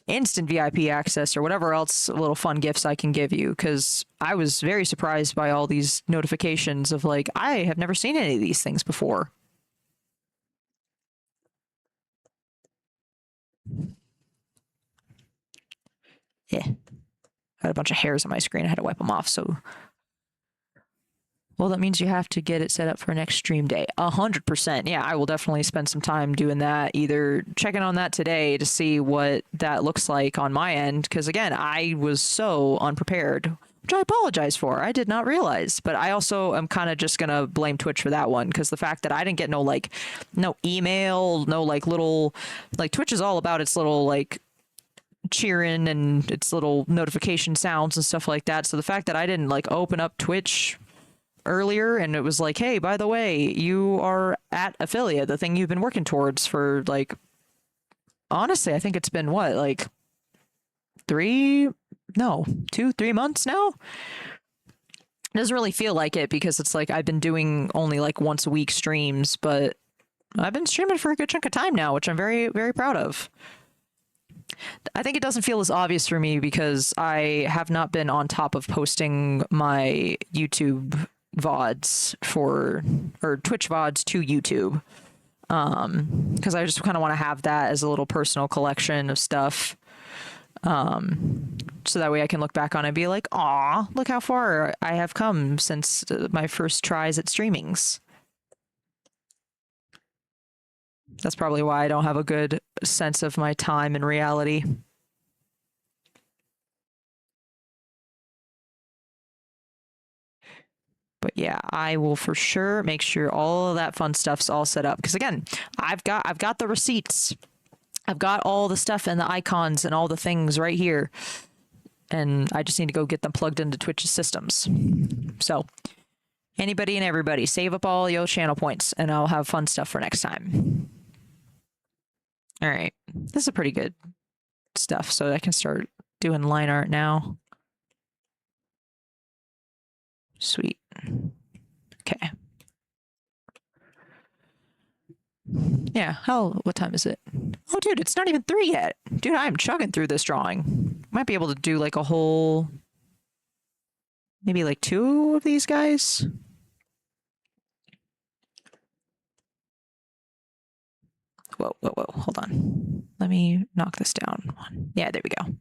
S1: instant VIP access or whatever else little fun gifts I can give you. Because I was very surprised by all these notifications of like, I have never seen any of these things before. Yeah. I had a bunch of hairs on my screen. I had to wipe them off. So, well, that means you have to get it set up for next stream day. 100%. Yeah, I will definitely spend some time doing that. Either checking on that today to see what that looks like on my end. Because again, I was so unprepared, which I apologize for. I did not realize. But I also am kind of just going to blame Twitch for that one. Because the fact that I didn't get no email, no like little, like Twitch is all about its little like cheering and its little notification sounds and stuff like that. So the fact that I didn't like open up Twitch earlier and it was like, hey, by the way, you are at affiliate, the thing you've been working towards for like, honestly, I think it's been what, like 2-3 months now. It doesn't really feel like it because it's like I've been doing only like once a week streams, but I've been streaming for a good chunk of time now, which I'm very, very proud of. I think it doesn't feel as obvious for me because I have not been on top of posting my YouTube VODs or Twitch VODs to YouTube. Because I just kind of want to have that as a little personal collection of stuff. So that way I can look back on it and be like, aw, look how far I have come since my first tries at streamings. That's probably why I don't have a good sense of my time in reality. yeah, I will for sure make sure all of that fun stuff's all set up. Because again, I've got the receipts. I've got all the stuff and the icons and all the things right here. And I just need to go get them plugged into Twitch's systems. So anybody and everybody, save up all your channel points and I'll have fun stuff for next time. All right. This is pretty good stuff. So I can start doing line art now. Sweet. Okay. Yeah, hell, what time is it? Oh, dude, it's not even 3 yet. Dude, I'm chugging through this drawing. Might be able to do like a whole, maybe like 2 of these guys. Whoa, whoa, whoa, hold on. Let me knock this down. Yeah, there we go.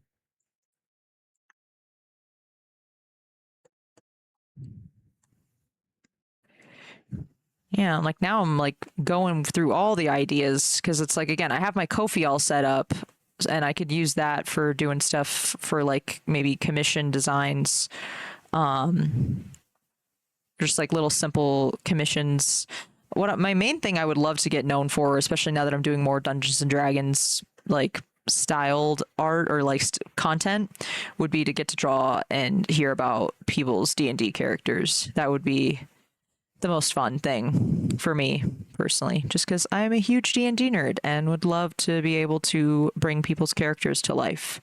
S1: Yeah, like now I'm like going through all the ideas because it's like, again, I have my Ko-fi all set up and I could use that for doing stuff for like maybe commission designs. Just like little simple commissions. What my main thing I would love to get known for, especially now that I'm doing more Dungeons and Dragons like styled art or like content, would be to get to draw and hear about people's D&D characters. That would be the most fun thing for me personally, just because I'm a huge D&D nerd and would love to be able to bring people's characters to life.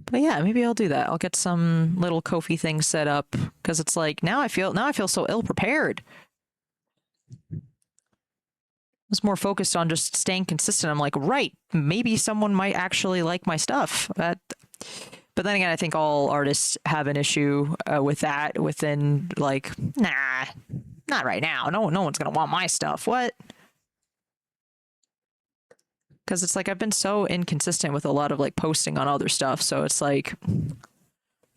S1: But yeah, maybe I'll do that. I'll get some little Ko-fi things set up because it's like now I feel so ill prepared. I was more focused on just staying consistent. I'm like, right, maybe someone might actually like my stuff. But then again, I think all artists have an issue with that within like, nah, not right now. No one's going to want my stuff. What? Because it's like I've been so inconsistent with a lot of like posting on other stuff. So it's like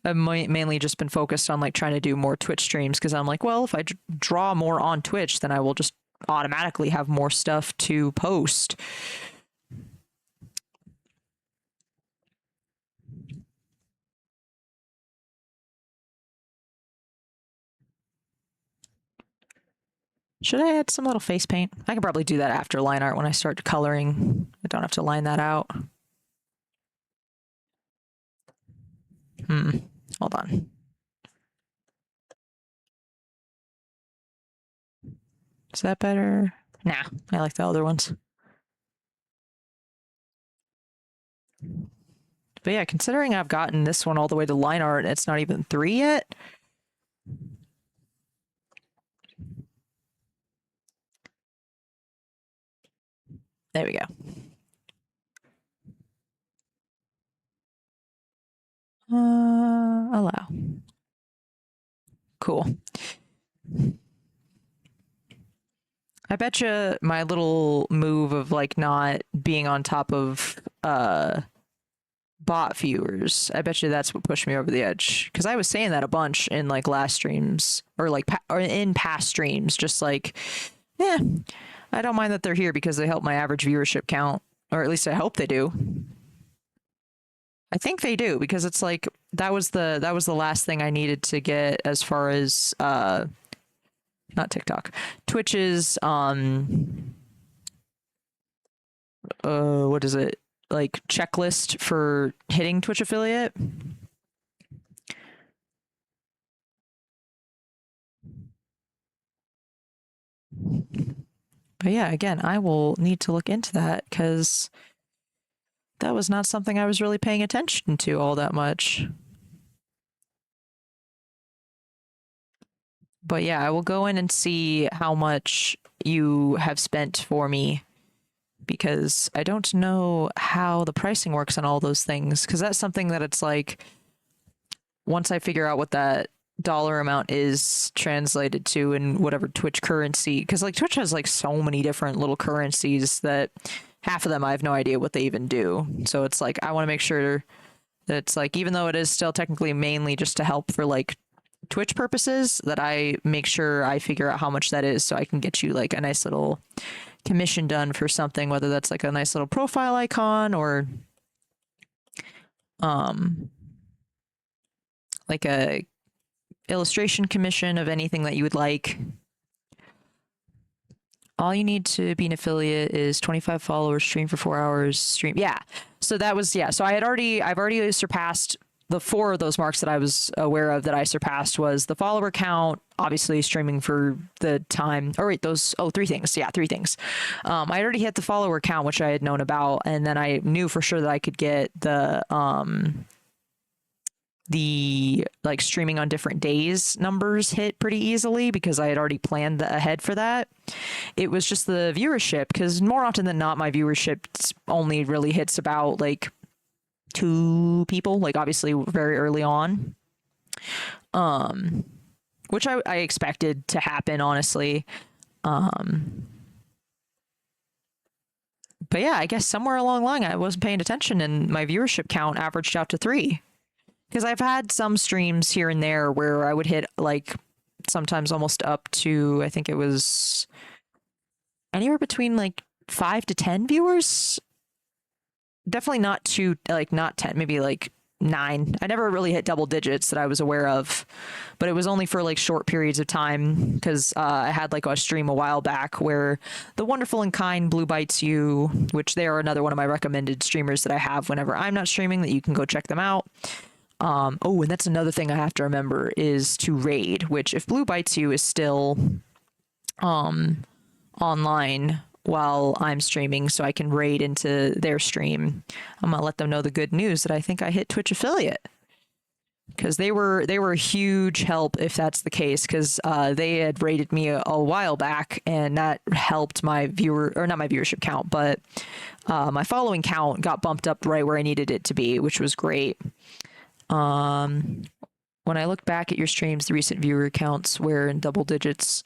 S1: I've mainly just been focused on like trying to do more Twitch streams because I'm like, well, if I draw more on Twitch, then I will just automatically have more stuff to post. Should I add some little face paint? I can probably do that after line art when I start coloring. I don't have to line that out. Hold on. Is that better? Nah, I like the other ones. But yeah, considering I've gotten this one all the way to line art and it's not even 3 yet. There we go. Allow. Cool. I bet you my little move of like not being on top of bot viewers, I bet you that's what pushed me over the edge. Because I was saying that a bunch in like last streams or like or in past streams, just like, yeah, I don't mind that they're here because they help my average viewership count, or at least I hope they do. I think they do because it's like that was the last thing I needed to get as far as not TikTok, Twitch's what is it? Like checklist for hitting Twitch affiliate. But yeah, again, I will need to look into that because that was not something I was really paying attention to all that much. But yeah, I will go in and see how much you have spent for me because I don't know how the pricing works on all those things. Because that's something that it's like, once I figure out what that dollar amount is translated to in whatever Twitch currency, because like Twitch has like so many different little currencies that half of them I have no idea what they even do. So it's like I want to make sure that it's like, even though it is still technically mainly just to help for like Twitch purposes, that I make sure I figure out how much that is so I can get you like a nice little commission done for something, whether that's like a nice little profile icon or like a illustration commission of anything that you would like. All you need to be an affiliate is 25 followers, stream for 4 hours, stream. Yeah. So that was, yeah. So I've already surpassed the 4 of those marks that I was aware of that I surpassed was the follower count, obviously streaming for the time. Or wait, 3 things. Yeah, 3 things. I already hit the follower count, which I had known about. And then I knew for sure that I could get the like streaming on different days numbers hit pretty easily because I had already planned ahead for that. It was just the viewership, because more often than not, my viewership only really hits about like 2 people, like obviously very early on, which I expected to happen, honestly. But yeah, I guess somewhere along the line I wasn't paying attention and my viewership count averaged out to 3. Because I've had some streams here and there where I would hit like sometimes almost up to, I think it was anywhere between like 5 to 10 viewers. Definitely not 2, like not 10, maybe like 9. I never really hit double digits that I was aware of, but it was only for like short periods of time because I had like a stream a while back where the wonderful and kind Blue Bites You, which they are another one of my recommended streamers that I have whenever I'm not streaming, that you can go check them out. And that's another thing I have to remember is to raid, which if Blue Bites You is still online while I'm streaming so I can raid into their stream, I'm gonna let them know the good news that I think I hit Twitch affiliate. Because they were a huge help if that's the case, because they had rated me a while back and that helped my not my viewership count, but my following count got bumped up right where I needed it to be, which was great. When I look back at your streams, the recent viewer counts were in double digits.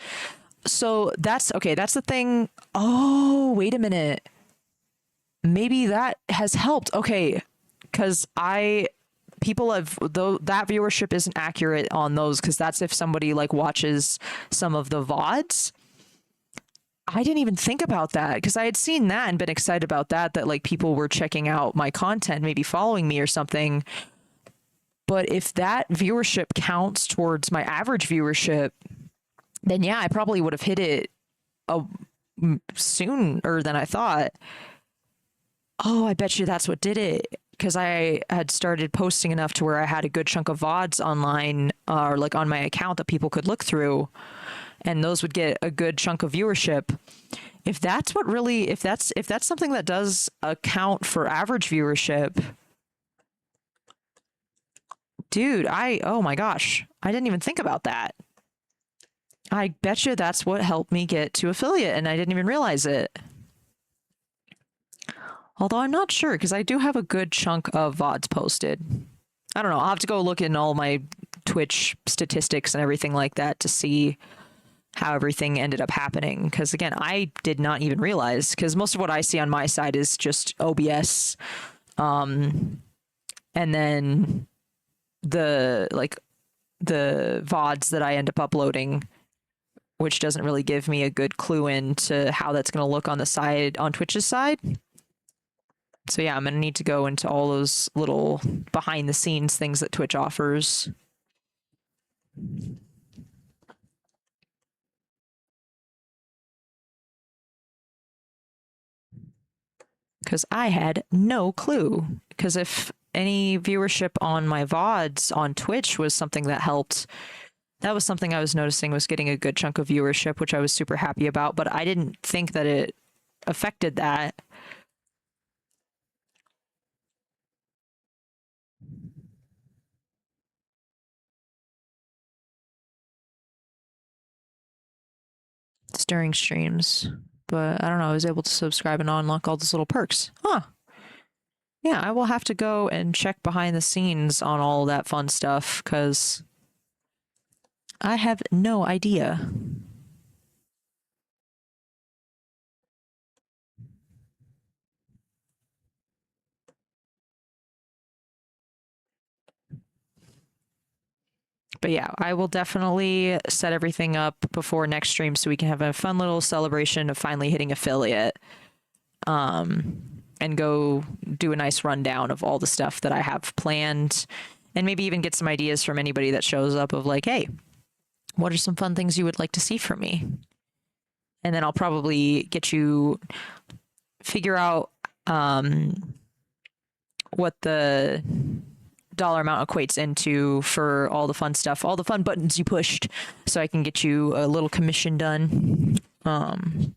S1: So that's okay. That's the thing. Oh, wait a minute. Maybe that has helped. Okay. Cause people have, though that viewership isn't accurate on those. Cause that's if somebody like watches some of the VODs. I didn't even think about that because I had seen that and been excited about that like people were checking out my content, maybe following me or something. But if that viewership counts towards my average viewership, then yeah, I probably would have hit it sooner than I thought. Oh, I bet you that's what did it. Because I had started posting enough to where I had a good chunk of VODs online or like on my account that people could look through. And those would get a good chunk of viewership. If that's what really, if that's something that does account for average viewership, dude, oh my gosh, I didn't even think about that. I bet you that's what helped me get to affiliate and I didn't even realize it. Although I'm not sure because I do have a good chunk of VODs posted. I don't know. I'll have to go look in all my Twitch statistics and everything like that to see how everything ended up happening. Because again, I did not even realize because most of what I see on my side is just OBS. And then the VODs that I end up uploading, which doesn't really give me a good clue into how that's going to look on the side, on Twitch's side. So yeah, I'm going to need to go into all those little behind the scenes things that Twitch offers. Because I had no clue. Because if any viewership on my VODs on Twitch was something that helped, that was something I was noticing was getting a good chunk of viewership, which I was super happy about, but I didn't think that it affected that. It's during streams, but I don't know, I was able to subscribe and unlock all those little perks. Huh. Yeah, I will have to go and check behind the scenes on all that fun stuff, because I have no idea. But yeah, I will definitely set everything up before next stream so we can have a fun little celebration of finally hitting affiliate. And go do a nice rundown of all the stuff that I have planned and maybe even get some ideas from anybody that shows up of like, hey, what are some fun things you would like to see from me? And then I'll probably get you figure out what the dollar amount equates into for all the fun stuff, all the fun buttons you pushed, so I can get you a little commission done. Um,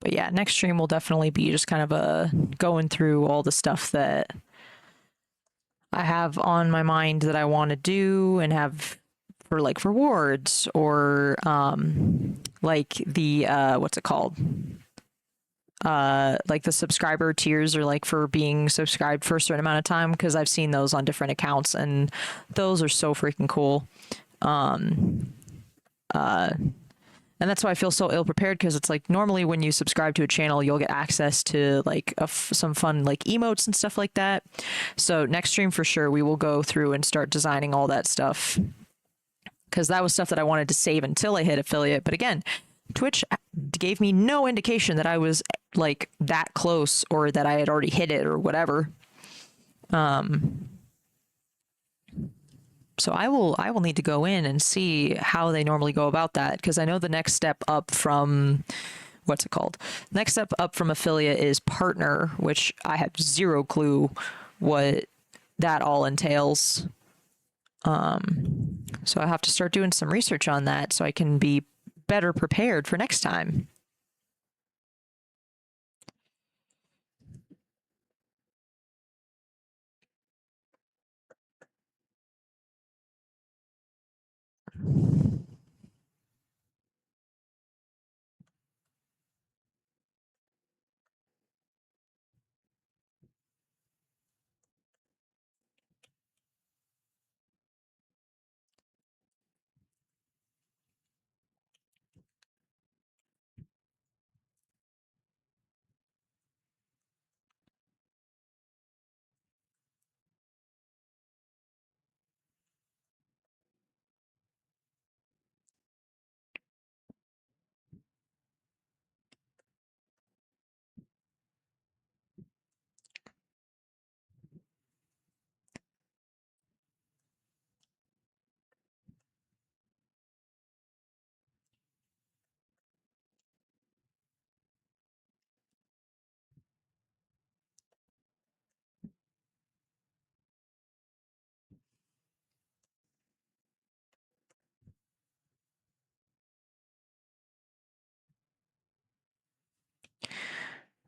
S1: but yeah, next stream will definitely be just kind of a going through all the stuff that I have on my mind that I want to do and have for like rewards or like the what's it called? Like the subscriber tiers are like for being subscribed for a certain amount of time, because I've seen those on different accounts and those are so freaking cool. And that's why I feel so ill prepared, because it's like normally when you subscribe to a channel, you'll get access to like some fun like emotes and stuff like that. So next stream for sure, we will go through and start designing all that stuff, because that was stuff that I wanted to save until I hit affiliate. But again, Twitch gave me no indication that I was like that close or that I had already hit it or whatever. So I will need to go in and see how they normally go about that, because I know the next step up from what's it called? Next step up from affiliate is partner, which I have zero clue what that all entails. So I have to start doing some research on that so I can be better prepared for next time.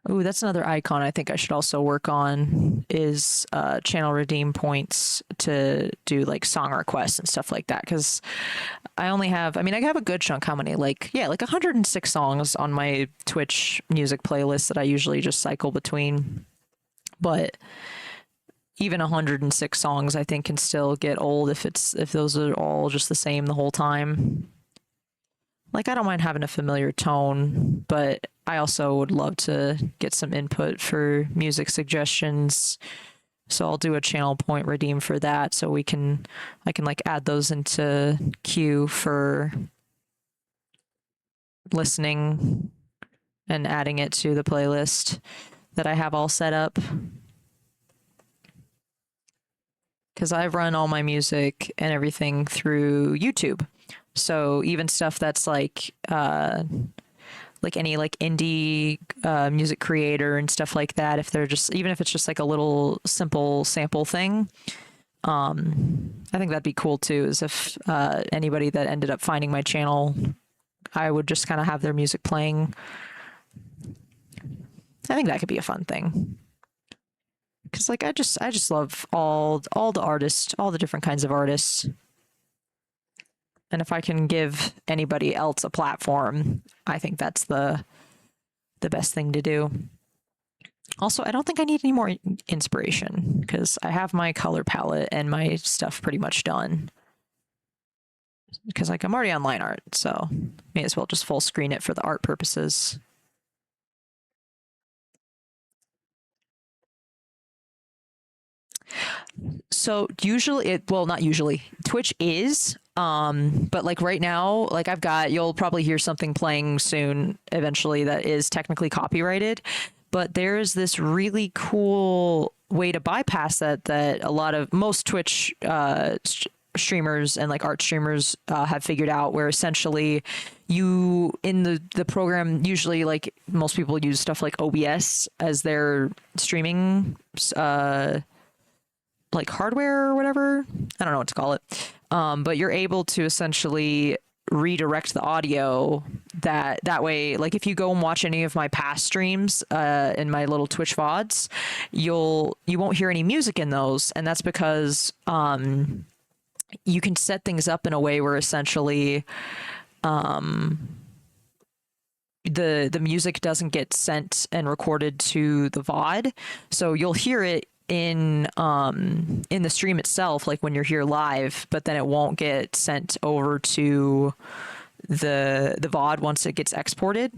S1: Ooh, that's another icon I think I should also work on is channel redeem points to do like song requests and stuff like that. Because I only have, I mean, I have a good chunk. How many? Like, yeah, like 106 songs on my Twitch music playlist that I usually just cycle between. But even 106 songs, I think, can still get old if those are all just the same the whole time. Like, I don't mind having a familiar tone, but I also would love to get some input for music suggestions. So I'll do a channel point redeem for that, so I can like add those into queue for listening and adding it to the playlist that I have all set up. because I run all my music and everything through YouTube. So even stuff that's like any like indie music creator and stuff like that, if they're just, even if it's just like a little simple sample thing, I think that'd be cool too, is if anybody that ended up finding my channel, I would just kind of have their music playing. I think that could be a fun thing. Cause like I just love all the artists, all the different kinds of artists. And if I can give anybody else a platform, I think that's the best thing to do. Also, I don't think I need any more inspiration because I have my color palette and my stuff pretty much done. Because like I'm already on line art, so may as well just full screen it for the art purposes. So usually well, not usually. Twitch is, but like right now, like you'll probably hear something playing soon eventually that is technically copyrighted, but there's this really cool way to bypass that most Twitch streamers and like art streamers have figured out, where essentially you in the program, usually like most people use stuff like OBS as their streaming like hardware or whatever. I don't know what to call it. But you're able to essentially redirect the audio that way. Like if you go and watch any of my past streams in my little Twitch VODs, you won't hear any music in those, and that's because you can set things up in a way where essentially the music doesn't get sent and recorded to the VOD, so you'll hear it in the stream itself, like when you're here live, but then it won't get sent over to the VOD once it gets exported.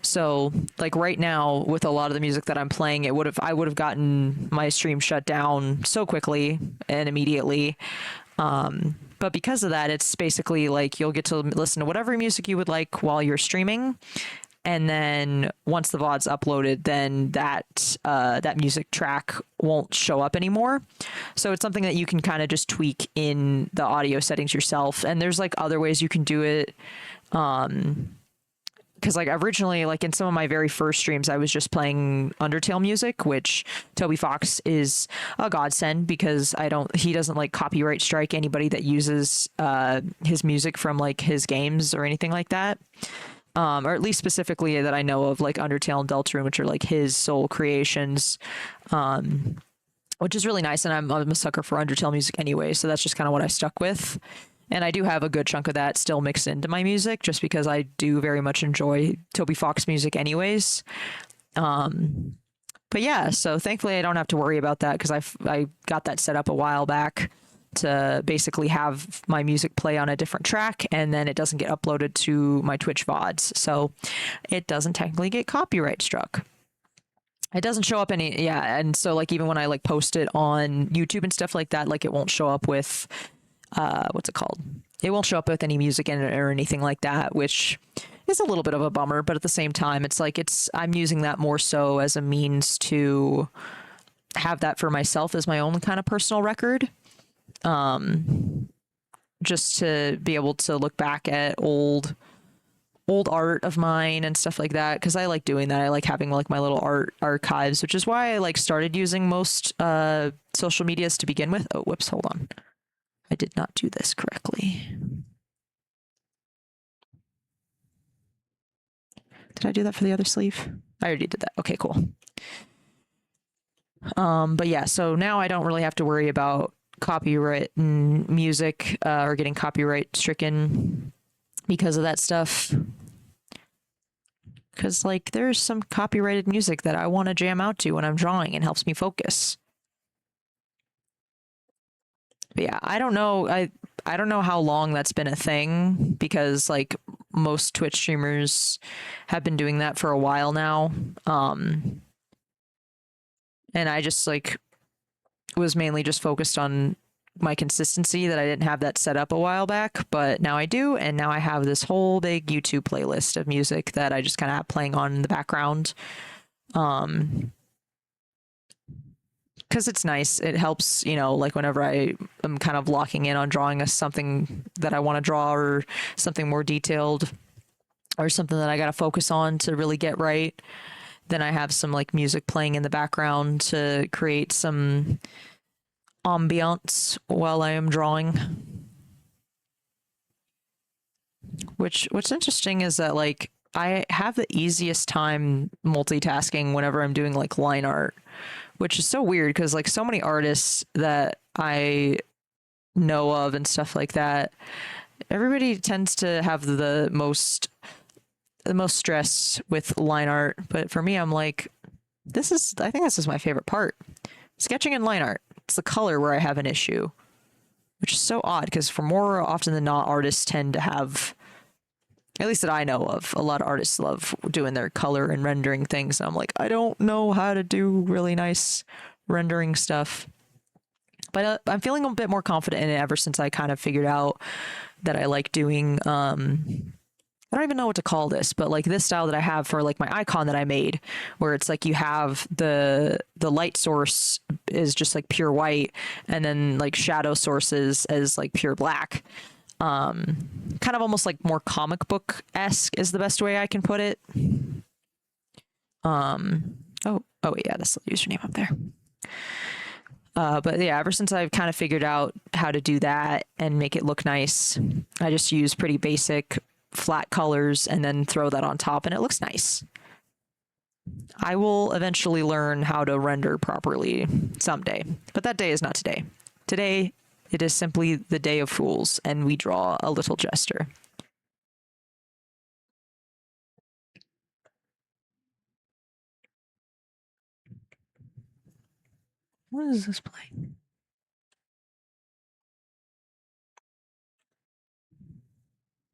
S1: So like right now with a lot of the music that I'm playing, I would have gotten my stream shut down so quickly and immediately. But because of that, it's basically like you'll get to listen to whatever music you would like while you're streaming. And then once the VOD's uploaded, then that music track won't show up anymore. So it's something that you can kind of just tweak in the audio settings yourself. And there's like other ways you can do it. Because like originally, like in some of my very first streams, I was just playing Undertale music, which Toby Fox is a godsend because he doesn't like copyright strike anybody that uses his music from like his games or anything like that. Or at least specifically that I know of, like Undertale and Deltarune, which are like his sole creations, which is really nice. And I'm a sucker for Undertale music anyway, so that's just kind of what I stuck with. And I do have a good chunk of that still mixed into my music, just because I do very much enjoy Toby Fox music anyways. But yeah, so thankfully I don't have to worry about that because I got that set up a while back to basically have my music play on a different track, and then it doesn't get uploaded to my Twitch VODs. So it doesn't technically get copyright struck. It doesn't show up and so like even when I like post it on YouTube and stuff like that, like it won't show up with what's it called? It won't show up with any music in it or anything like that, which is a little bit of a bummer, but at the same time, it's like I'm using that more so as a means to have that for myself as my own kind of personal record. Just to be able to look back at old art of mine and stuff like that, because I like doing that. I like having like my little art archives, which is why I like started using most social medias to begin with. Oh, whoops, hold on. I did not do this correctly. Did I do that for the other sleeve? I already did that. Okay, cool. But yeah, so now I don't really have to worry about copyright music or getting copyright stricken because of that stuff. Because like there's some copyrighted music that I want to jam out to when I'm drawing and helps me focus. But yeah, I don't know. I don't know how long that's been a thing, because like most Twitch streamers have been doing that for a while now. And I just like was mainly just focused on my consistency, that I didn't have that set up a while back, but now I do. And now I have this whole big YouTube playlist of music that I just kind of have playing on in the background. because it's nice. It helps, like whenever I am kind of locking in on drawing something that I want to draw or something more detailed or something that I got to focus on to really get right. Then I have some like music playing in the background to create some ambiance while I am drawing. What's interesting is that like I have the easiest time multitasking whenever I'm doing like line art, which is so weird because like so many artists that I know of and stuff like that, everybody tends to have the most stress with line art, but for me I'm like I think this is my favorite part. Sketching and line art. It's the color where I have an issue, which is so odd because for more often than not artists tend to have, at least that I know of, a lot of artists love doing their color and rendering things. And I'm like, I don't know how to do really nice rendering stuff. But I'm feeling a bit more confident in it ever since I kind of figured out that I like doing, I don't even know what to call this, but like this style that I have for like my icon that I made, where it's like you have the light source is just like pure white, and then like shadow sources as like pure black. Kind of almost like more comic book-esque is the best way I can put it. Oh yeah, that's the username up there. But yeah, ever since I've kind of figured out how to do that and make it look nice, I just use pretty basic flat colors and then throw that on top and it looks nice. I will eventually learn how to render properly someday, but that day is not today. Today, it is simply the day of fools and we draw a little jester. What does this play?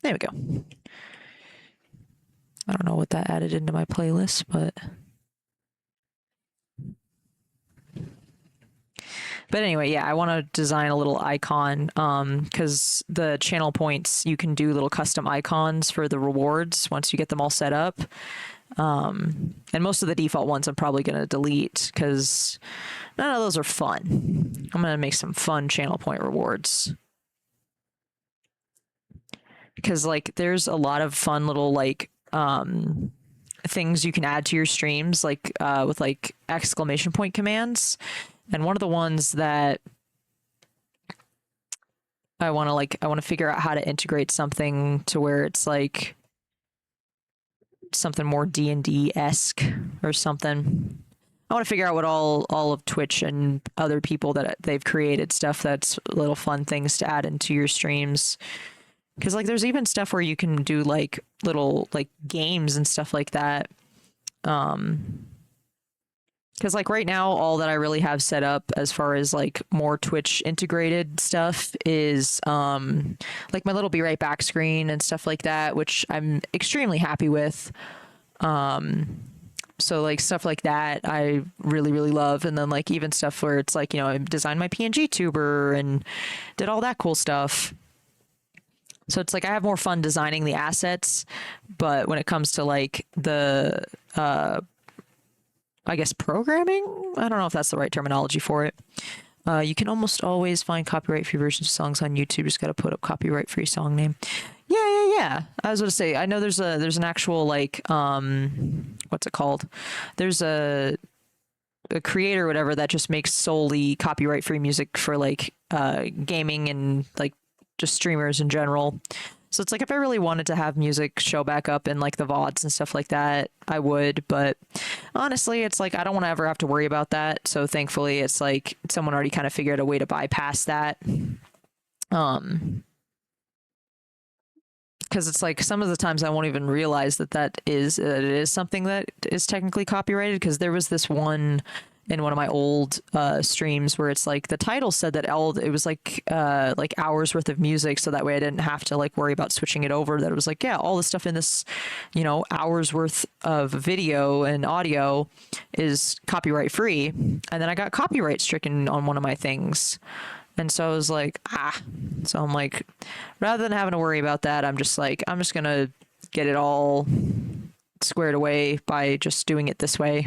S1: There we go. I don't know what that added into my playlist, but anyway, yeah, I want to design a little icon because the channel points, you can do little custom icons for the rewards once you get them all set up. And most of the default ones I'm probably going to delete because none of those are fun. I'm going to make some fun channel point rewards. Because like there's a lot of fun little like things you can add to your streams like with like exclamation point commands. And one of the ones that I want to figure out how to integrate something to where it's like something more D&D-esque or something. I want to figure out what all of Twitch and other people that they've created stuff that's little fun things to add into your streams. Because like there's even stuff where you can do like little like games and stuff like that. Because like right now, all that I really have set up as far as like more Twitch integrated stuff is like my little be right back screen and stuff like that, which I'm extremely happy with. So like stuff like that I really, really love. And then like even stuff where it's like, I designed my PNG tuber and did all that cool stuff. So it's like I have more fun designing the assets, but when it comes to like the I guess programming, I don't know if that's the right terminology for it. You can almost always find copyright-free versions of songs on YouTube. Just got to put up copyright-free song name. Yeah. I was going to say, I know there's an actual like what's it called? There's a creator or whatever that just makes solely copyright-free music for like gaming and like just streamers in general. So it's like if I really wanted to have music show back up in like the VODs and stuff like that, I would. But honestly, it's like I don't want to ever have to worry about that. So thankfully, it's like someone already kind of figured a way to bypass that. Because it's like some of the times I won't even realize that it is something that is technically copyrighted. Because there was this one in one of my old streams where it's like the title said that it was like hours worth of music, so that way I didn't have to like worry about switching it over. That it was like, yeah, all the stuff in this hours worth of video and audio is copyright free. And then I got copyright stricken on one of my things, and so I was like, so I'm like, rather than having to worry about that, I'm just gonna get it all squared away by just doing it this way.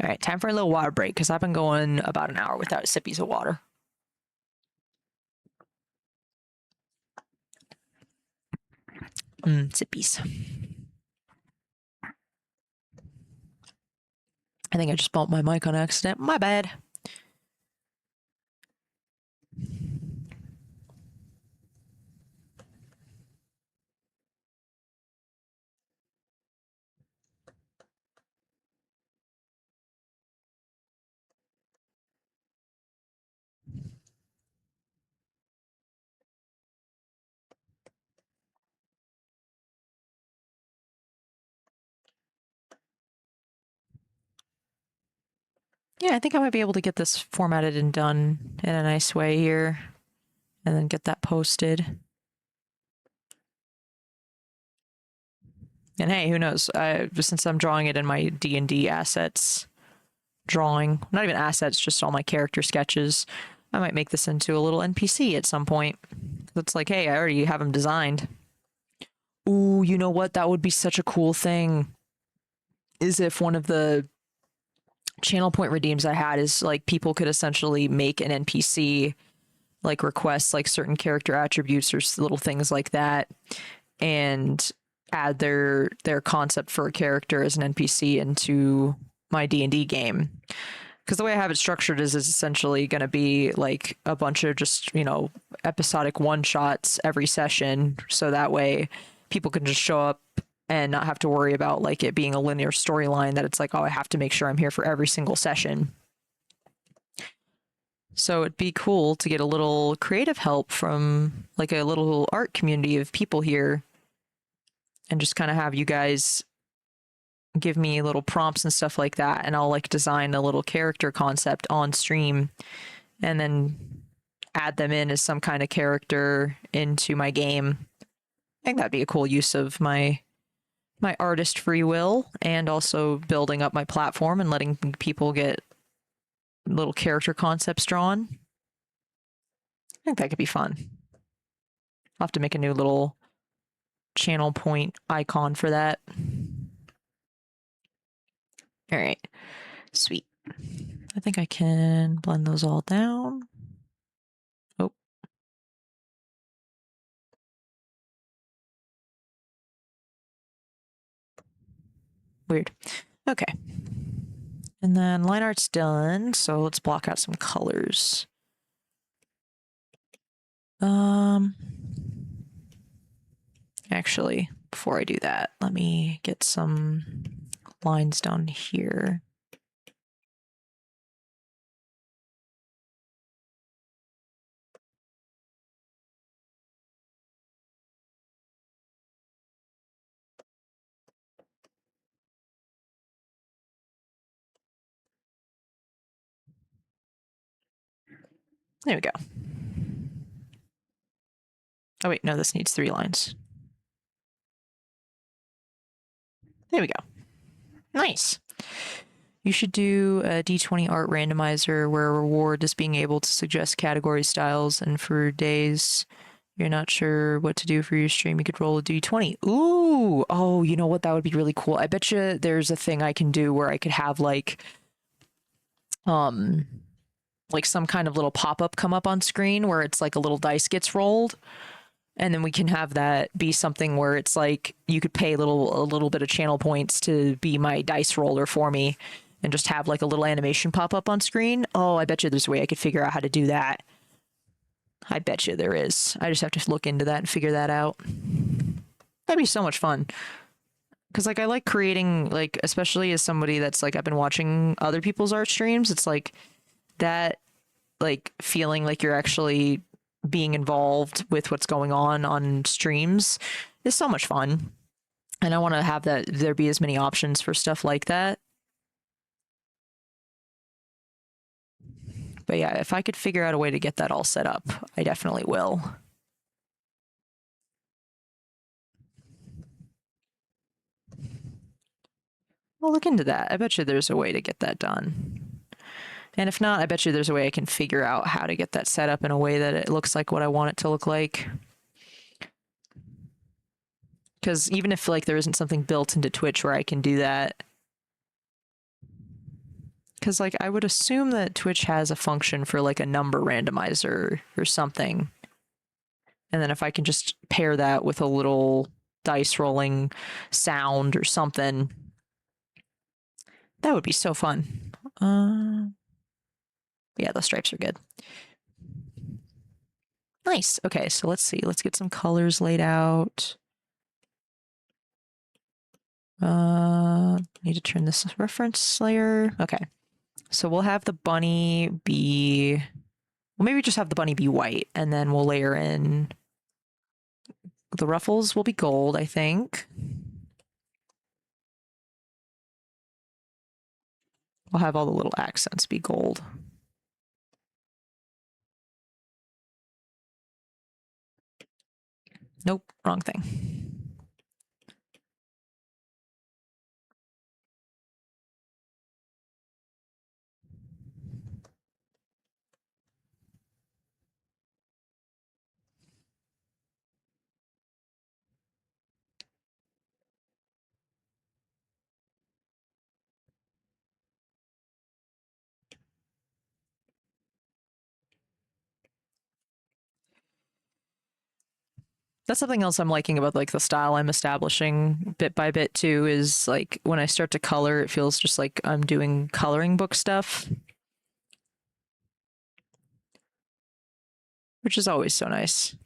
S1: All right, time for a little water break because I've been going about an hour without sippies of water. Sippies. I think I just bumped my mic on accident. My bad. Yeah, I think I might be able to get this formatted and done in a nice way here and then get that posted. And hey, who knows? Since I'm drawing it in my D&D assets drawing, not even assets, just all my character sketches, I might make this into a little NPC at some point. It's like, hey, I already have them designed. Ooh, you know what? That would be such a cool thing. Is if one of the channel point redeems I had is like people could essentially make an NPC, like request like certain character attributes or little things like that, and add their concept for a character as an NPC into my D&D game. Because the way I have it structured is essentially going to be like a bunch of just, episodic one shots every session. So that way people can just show up and not have to worry about like it being a linear storyline that it's like, oh, I have to make sure I'm here for every single session. So it'd be cool to get a little creative help from like a little art community of people here and just kind of have you guys give me little prompts and stuff like that, and I'll like design a little character concept on stream and then add them in as some kind of character into my game. I think that'd be a cool use of my artist free will, and also building up my platform and letting people get little character concepts drawn. I think that could be fun. I'll have to make a new little channel point icon for that. All right, sweet. I think I can blend those all down. Oh. Weird. Okay. And then line art's done, so let's block out some colors. Actually, before I do that, let me get some lines down here. There we go. Oh wait, no, this needs 3 lines. There we go. Nice. You should do a D20 art randomizer where a reward is being able to suggest category styles, and for days you're not sure what to do for your stream, you could roll a D20. Ooh, oh, you know what? That would be really cool. I bet you there's a thing I can do where I could have like some kind of little pop-up come up on screen where it's like a little dice gets rolled, and then we can have that be something where it's like you could pay a little bit of channel points to be my dice roller for me and just have like a little animation pop up on screen. Oh, I bet you there's a way I could figure out how to do that. I bet you there is. I just have to look into that and figure that out. That'd be so much fun. Because like I like creating, like, especially as somebody that's like I've been watching other people's art streams, it's like that, like feeling like you're actually being involved with what's going on streams is so much fun. And I want to have that there be as many options for stuff like that. But yeah, if I could figure out a way to get that all set up, I definitely will. I'll look into that. I bet you there's a way to get that done. And if not, I bet you there's a way I can figure out how to get that set up in a way that it looks like what I want it to look like. Because even if like there isn't something built into Twitch where I can do that, Because like I would assume that Twitch has a function for like a number randomizer or something. And then if I can just pair that with a little dice rolling sound or something, that would be so fun. Yeah, the stripes are good. Nice. Okay, so let's see. Let's get some colors laid out. Need to turn this reference layer. Okay. So we'll have the bunny be, well, maybe just have the bunny be white, and then we'll layer in the ruffles will be gold, I think. We'll have all the little accents be gold. Nope, wrong thing. That's something else I'm liking about like the style I'm establishing bit by bit too, is like when I start to color, it feels just like I'm doing coloring book stuff, which is always so nice.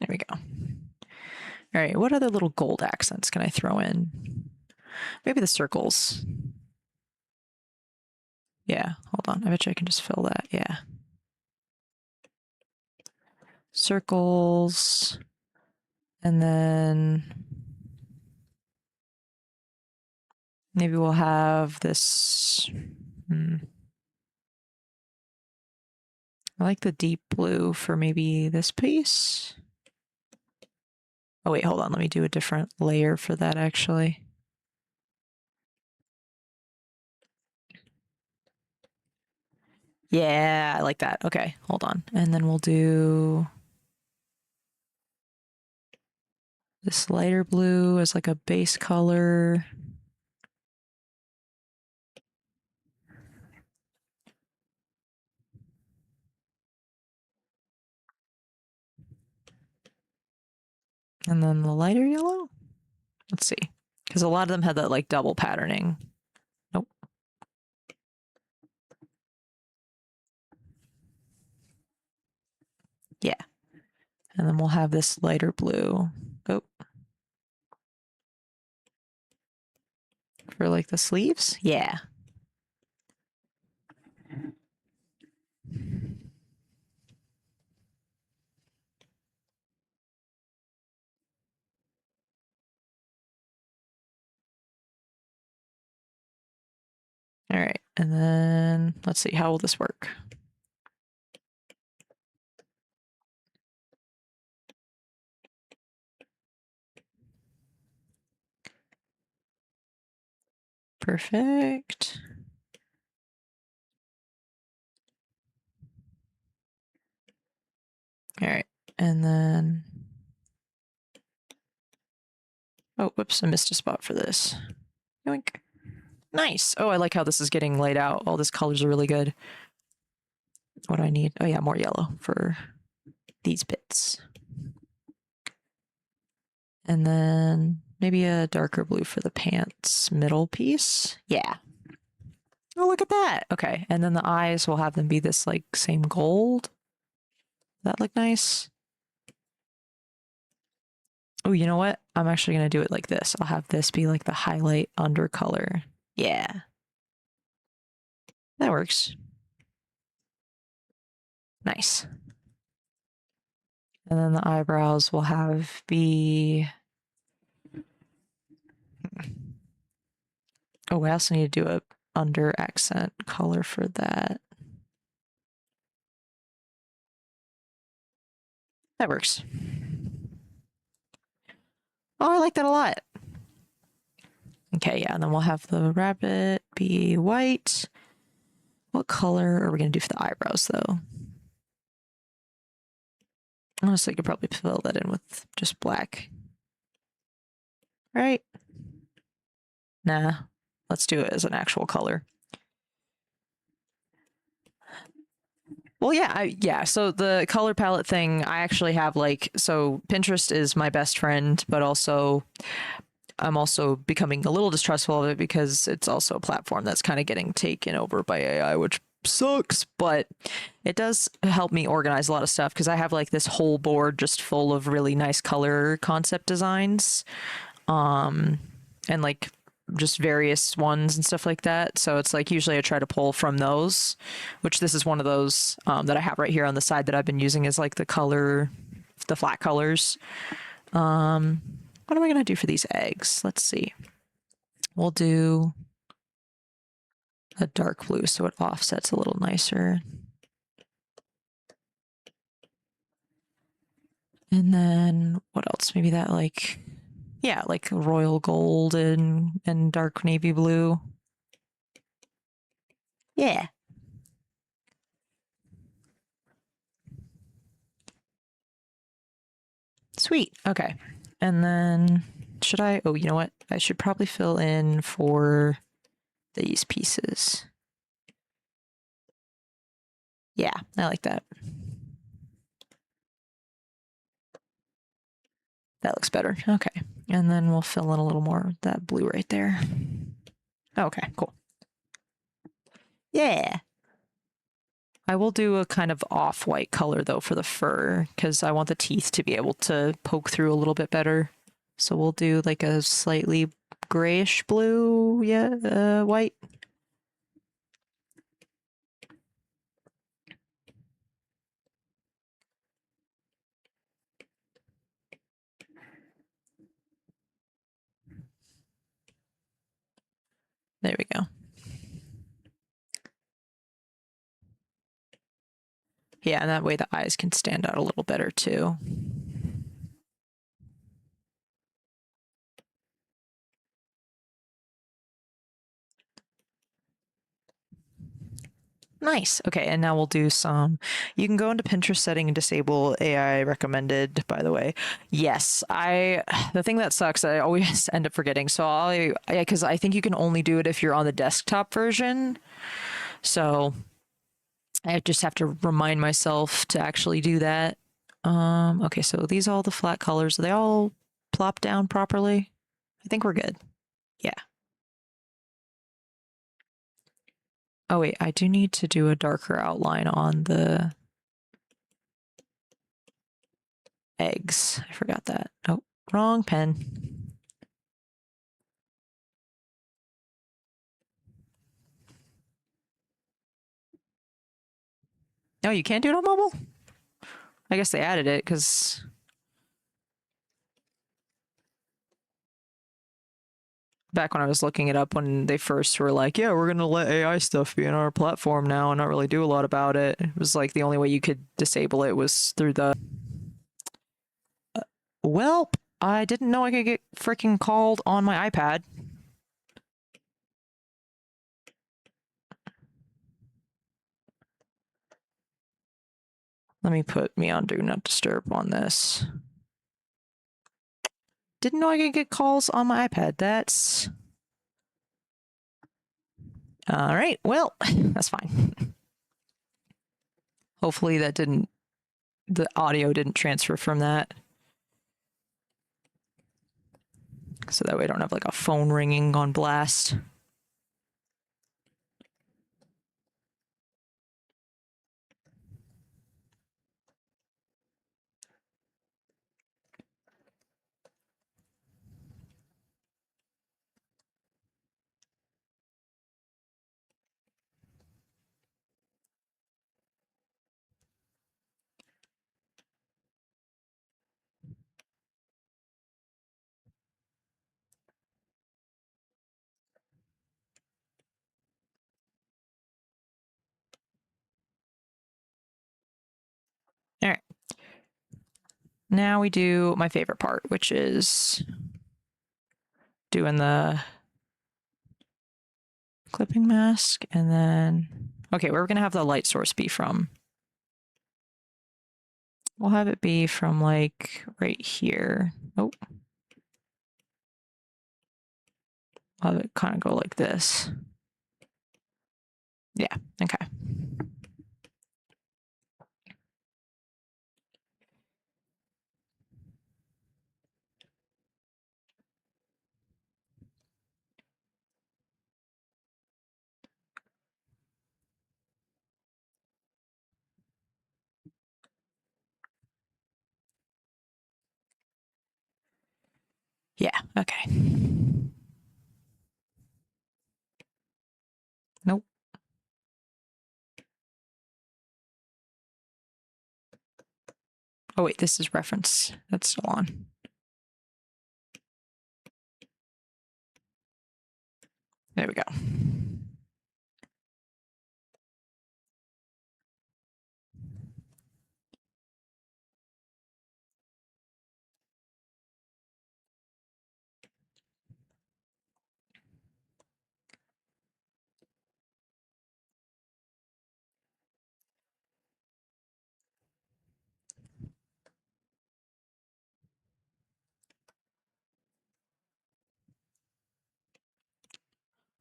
S1: There we go. All right, what other little gold accents can I throw in? Maybe the circles. Yeah, hold on. I bet you I can just fill that. Yeah. Circles. And then maybe we'll have this. I like the deep blue for maybe this piece. Oh, wait, hold on. Let me do a different layer for that, actually. Yeah, I like that. Okay, hold on. And then we'll do this lighter blue as like a base color. And then the lighter yellow. Let's see. Because a lot of them had that like double patterning. Nope. Yeah. And then we'll have this lighter blue. Oh. For like the sleeves? Yeah. All right. And then let's see, how will this work? Perfect. All right. And then, oh, whoops, I missed a spot for this. Yoink. Nice. Oh, I like how this is getting laid out. All these colors are really good. What do I need? Oh yeah, more yellow for these bits. And then maybe a darker blue for the pants middle piece. Yeah. Oh, look at that. Okay. And then the eyes, will have them be this like same gold. That look nice? Oh, you know what? I'm actually going to do it like this. I'll have this be like the highlight under color. Yeah. That works. Nice. And then the eyebrows will have be Oh, I also need to do a under accent color for that. That works. Oh, I like that a lot. Okay, yeah, and then we'll have the rabbit be white. What color are we going to do for the eyebrows, though? Honestly, I could probably fill that in with just black. Right? Nah, let's do it as an actual color. Well, yeah. So the color palette thing, I actually have like, so Pinterest is my best friend, but also I'm also becoming a little distrustful of it because it's also a platform that's kind of getting taken over by AI, which sucks, but it does help me organize a lot of stuff because I have like this whole board just full of really nice color concept designs, and like just various ones and stuff like that. So it's like usually I try to pull from those, which this is one of those that I have right here on the side that I've been using as like the color, the flat colors. What am I going to do for these eggs? Let's see. We'll do a dark blue so it offsets a little nicer. And then what else? Maybe that like, yeah, like royal gold and dark navy blue. Yeah. Sweet. Okay. And then should I? Oh, you know what? I should probably fill in for these pieces. Yeah, I like that. That looks better. Okay. And then we'll fill in a little more of that blue right there. Okay, cool. Yeah. I will do a kind of off-white color though for the fur because I want the teeth to be able to poke through a little bit better. So we'll do like a slightly grayish blue, yeah, white. There we go. Yeah, and that way the eyes can stand out a little better too. Nice. Okay, and now we'll do some. You can go into Pinterest setting and disable AI recommended, by the way. Yes, the thing that sucks, I always end up forgetting. So yeah, because I think you can only do it if you're on the desktop version. So I just have to remind myself to actually do that. Okay, so these are all the flat colors. Are they all plop down properly? I think we're good. Yeah. Oh wait, I do need to do a darker outline on the eggs. I forgot that. Oh, wrong pen. No, you can't do it on mobile? I guess they added it because back when I was looking it up when they first were like, yeah, we're going to let AI stuff be in our platform now and not really do a lot about it. It was like the only way you could disable it was through the. Welp, I didn't know I could get freaking called on my iPad. Let me put me on Do Not Disturb on this. Didn't know I could get calls on my iPad. That's. All right. Well, that's fine. Hopefully that didn't. The audio didn't transfer from that. So that way I don't have like a phone ringing on blast. now we do my favorite part, which is doing the clipping mask. And then, okay, where we're going to have the light source be from? We'll have it be from like right here. Oh. I'll have it kind of go like this. Yeah, okay. Yeah, okay. Nope. Oh wait, this is reference. That's still on. There we go.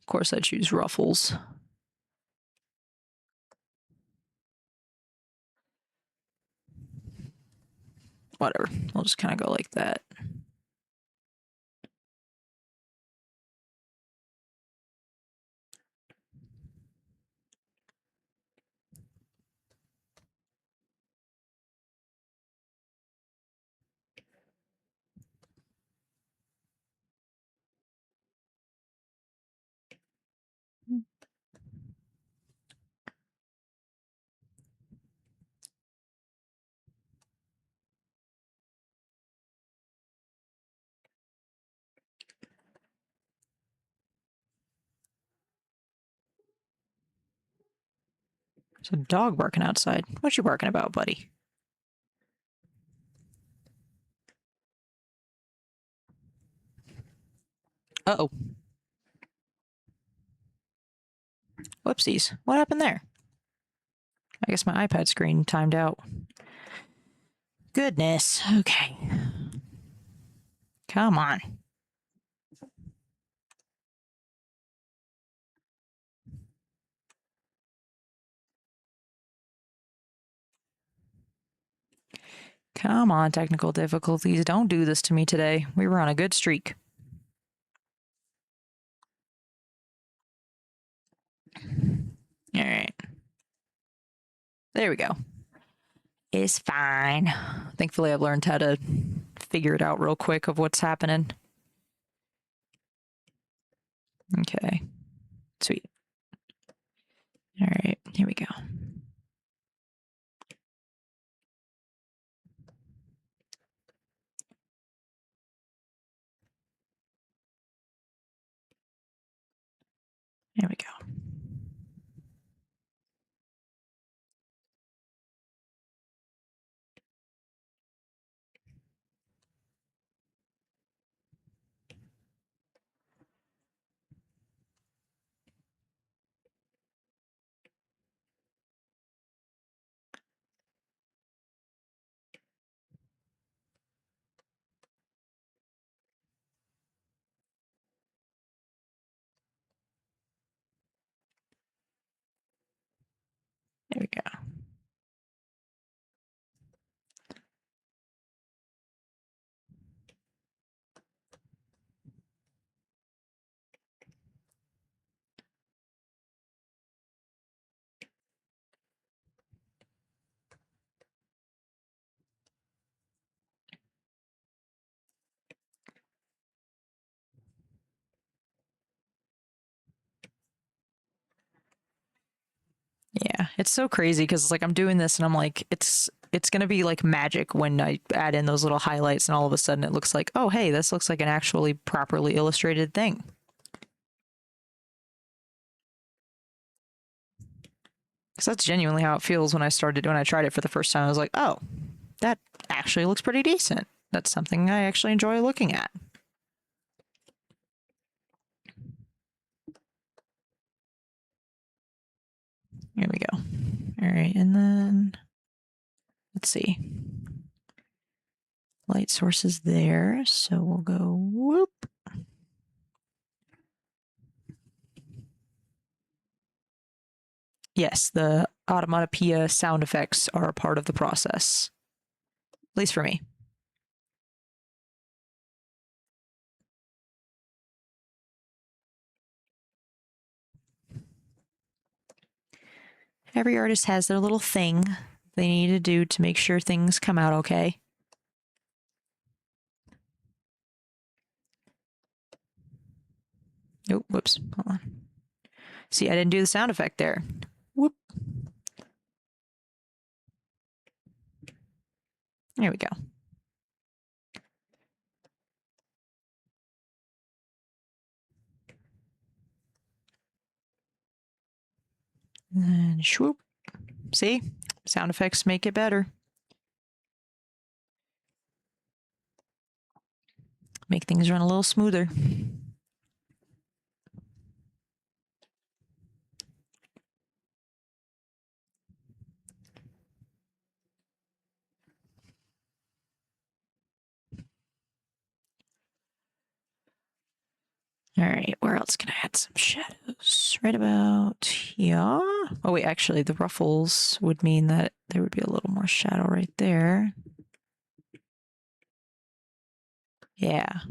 S1: Of course I choose ruffles. Whatever, we'll just kind of go like that. There's a dog barking outside. What you barking about, buddy? Uh-oh. Whoopsies. What happened there? I guess my iPad screen timed out. Goodness. Okay. Come on. Come on, technical difficulties. Don't do this to me today. We were on a good streak. All right. There we go. It's fine. Thankfully, I've learned how to figure it out real quick of what's happening. Okay. Sweet. All right. Here we go. There we go. There we go. Yeah, it's so crazy because like I'm doing this and I'm like, it's gonna be like magic when I add in those little highlights and all of a sudden it looks like, oh hey, this looks like an actually properly illustrated thing. Because that's genuinely how it feels when I tried it for the first time. I was like, oh, that actually looks pretty decent. That's something I actually enjoy looking at. Here we go. All right, and then let's see. Light source is there, so we'll go whoop. Yes, the automatopoeia sound effects are a part of the process, at least for me. Every artist has their little thing they need to do to make sure things come out okay. Oh, whoops. Hold on. See, I didn't do the sound effect there. Whoop. There we go. And swoop. See? Sound effects make it better. Make things run a little smoother. All right, where else can I add some shadows? Right about here. Oh, wait, actually, the ruffles would mean that there would be a little more shadow right there. Yeah.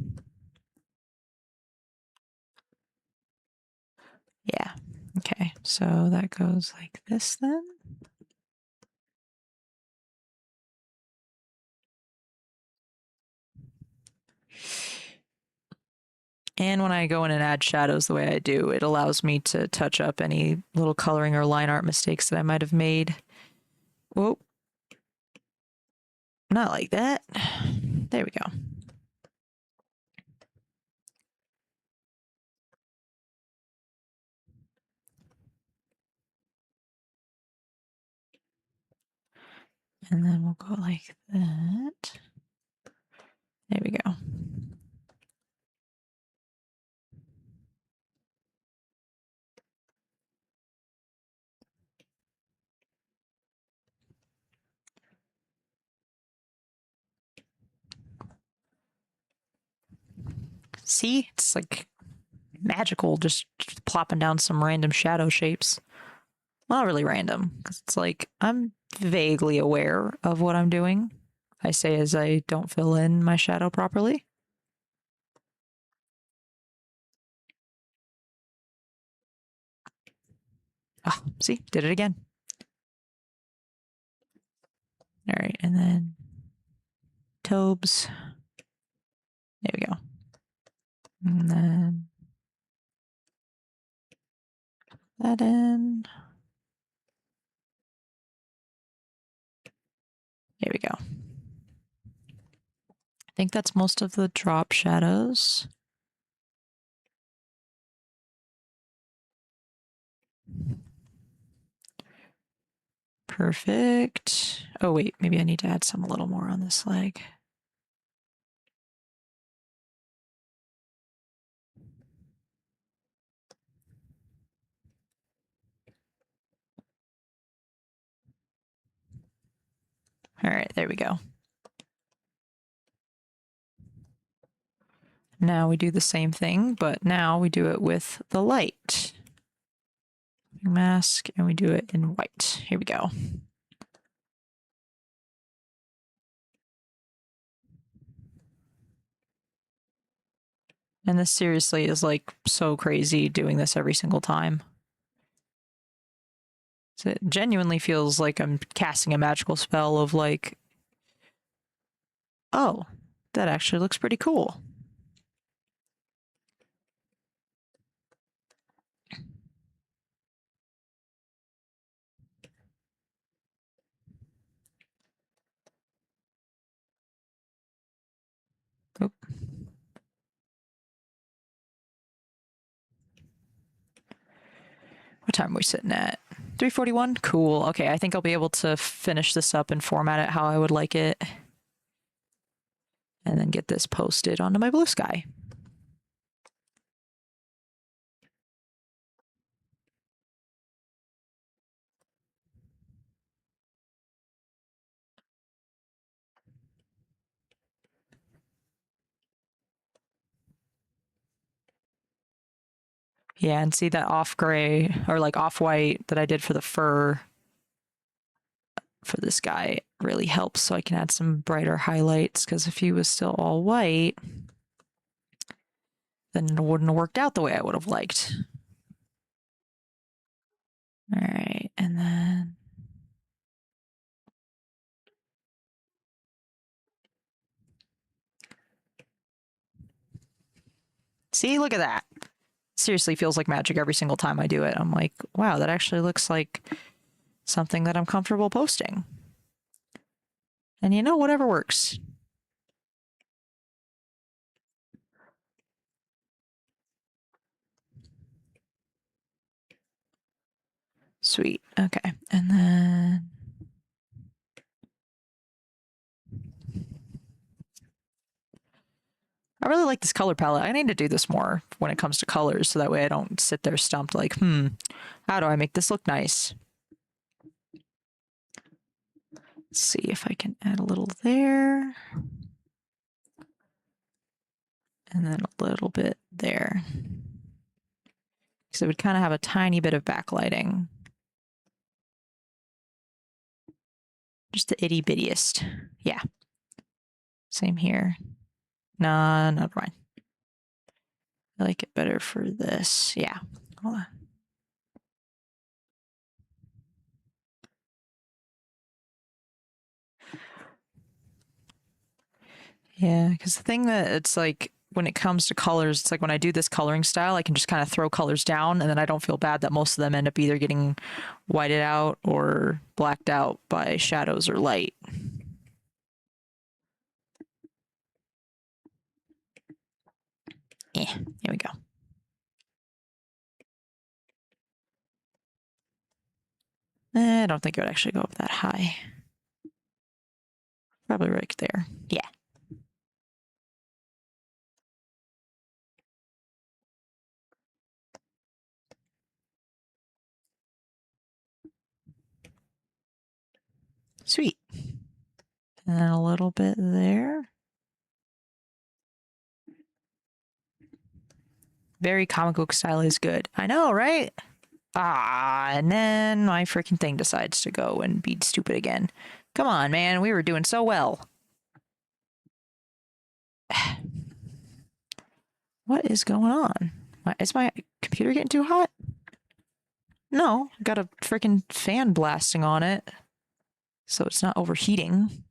S1: Yeah. Okay, so that goes like this then. And when I go in and add shadows the way I do, it allows me to touch up any little coloring or line art mistakes that I might have made. Whoa. Not like that. There we go. And then we'll go like that. There we go. See, it's like magical, just plopping down some random shadow shapes. Well, not really random, because it's like I'm vaguely aware of what I'm doing. I say as I don't fill in my shadow properly. Oh, see, did it again. All right, and then Tobes. There we go. And then that in. There we go. I think that's most of the drop shadows. Perfect. Oh, wait, maybe I need to add some a little more on this leg. All right, there we go. Now we do the same thing, but now we do it with the light. Mask, and we do it in white. Here we go. And this seriously is like so crazy doing this every single time. So it genuinely feels like I'm casting a magical spell of like, oh, that actually looks pretty cool. Oop. What time are we sitting at? 341? Cool. Okay, I think I'll be able to finish this up and format it how I would like it. And then get this posted onto my Blue Sky. Yeah, and see that off gray or like off white that I did for the fur for this guy really helps, so I can add some brighter highlights, because if he was still all white, then it wouldn't have worked out the way I would have liked. All right, and then see, look at that. Seriously feels like magic every single time I do it. I'm like, wow, that actually looks like something that I'm comfortable posting. And you know, whatever works. Sweet. Okay. And then I really like this color palette. I need to do this more when it comes to colors, so that way I don't sit there stumped like, how do I make this look nice? Let's see if I can add a little there. And then a little bit there. Because it would kind of have a tiny bit of backlighting. Just the itty bittiest. Yeah. Same here. Nah, never mind. I like it better for this. Yeah. Hold on. Yeah, because the thing that it's like when it comes to colors, it's like when I do this coloring style, I can just kind of throw colors down, and then I don't feel bad that most of them end up either getting whited out or blacked out by shadows or light. Here we go. I don't think it would actually go up that high. Probably right there. Yeah. Sweet. And then a little bit there. Very comic book style is good. I know, right? And then my freaking thing decides to go and be stupid again. Come on, man. We were doing so well. What is going on? Is my computer getting too hot? No, got a freaking fan blasting on it, so it's not overheating.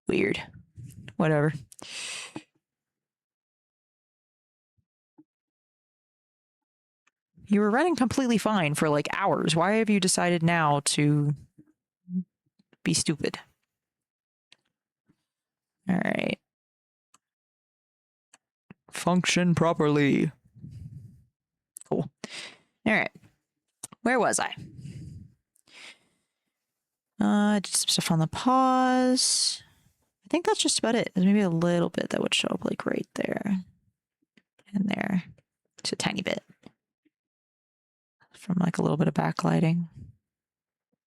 S1: Weird. Whatever. You were running completely fine for like hours. Why have you decided now to be stupid? All right. Function properly. Cool. All right. Where was I? Did some stuff on the pause. I think that's just about it. There's maybe a little bit that would show up like right there and there. Just a tiny bit. From like a little bit of backlighting.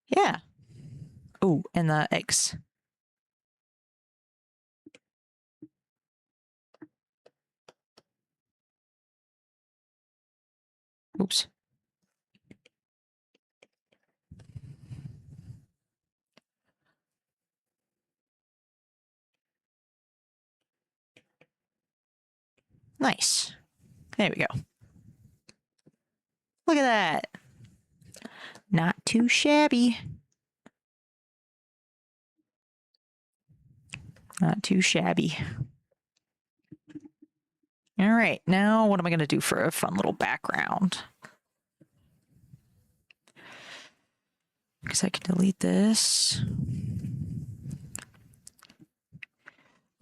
S1: Yeah. Oh, and the eggs. Oops. Nice. There we go. Look at that. Not too shabby. Not too shabby. All right, now what am I going to do for a fun little background? Because I can delete this.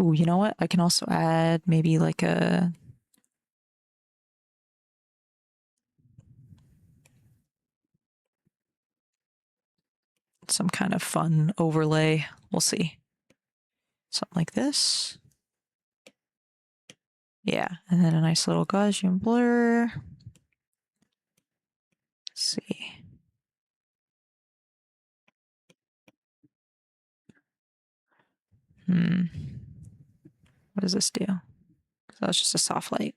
S1: Oh, you know what? I can also add maybe like a... some kind of fun overlay. We'll see. Something like this. Yeah, and then a nice little Gaussian blur. Let's see. What does this do? So it's just a soft light.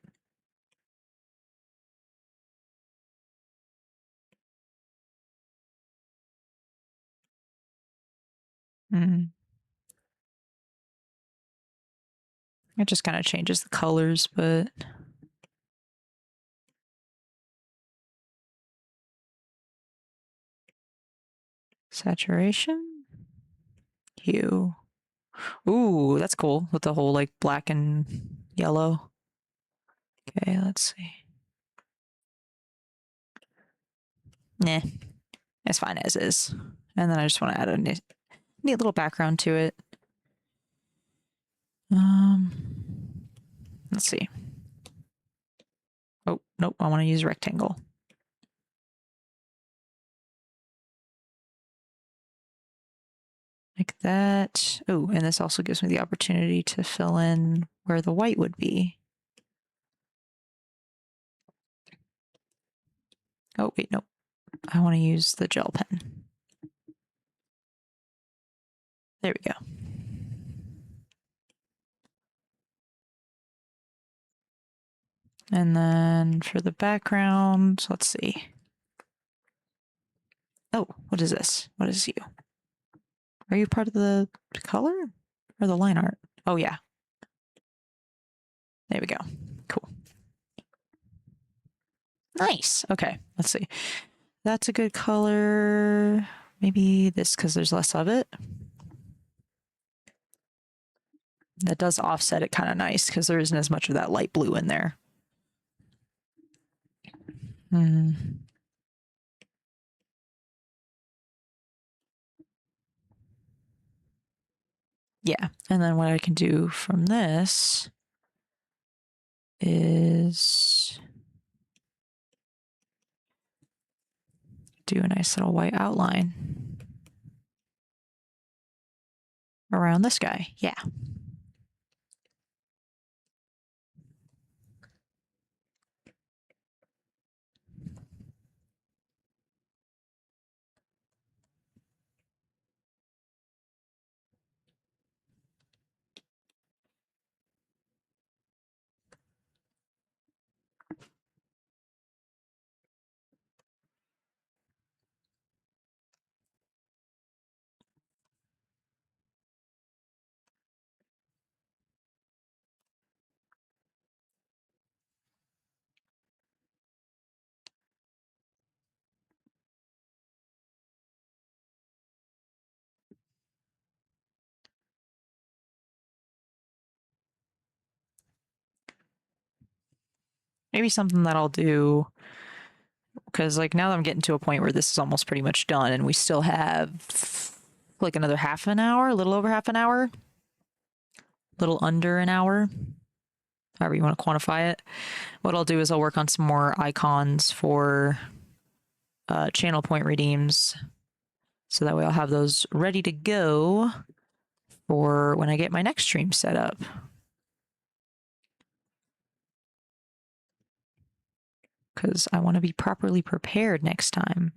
S1: It just kind of changes the colors, but saturation, hue. Ooh, that's cool with the whole like black and yellow. Okay, let's see. Nah, it's fine as is. And then I just want to add a neat little background to it. Let's see. Oh, nope, I want to use rectangle. Like that. Oh, and this also gives me the opportunity to fill in where the white would be. Oh, wait, nope. I want to use the gel pen. There we go. And then for the background, let's see. Oh, what is this? What is you? Are you part of the color or the line art? Oh, yeah. There we go. Cool. Nice. Okay, let's see. That's a good color. Maybe this because there's less of it. That does offset it kind of nice because there isn't as much of that light blue in there. Yeah, and then what I can do from this is do a nice little white outline around this guy. Yeah. Maybe something that I'll do, because like now that I'm getting to a point where this is almost pretty much done and we still have like another half an hour, a little over half an hour, a little under an hour, however you want to quantify it. What I'll do is I'll work on some more icons for channel point redeems. So that way I'll have those ready to go for when I get my next stream set up. Because I want to be properly prepared next time.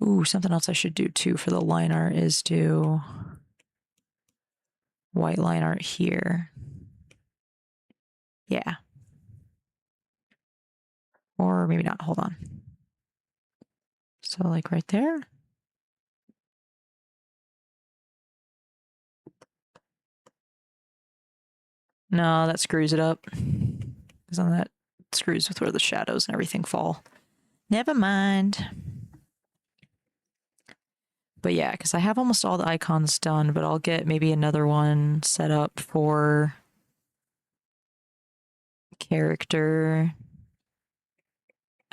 S1: Ooh, something else I should do too for the line art is do white line art here. Yeah. Or maybe not. Hold on. So like right there. No, that screws it up. Because then that screws with where the shadows and everything fall. Never mind. But yeah, because I have almost all the icons done, but I'll get maybe another one set up for character,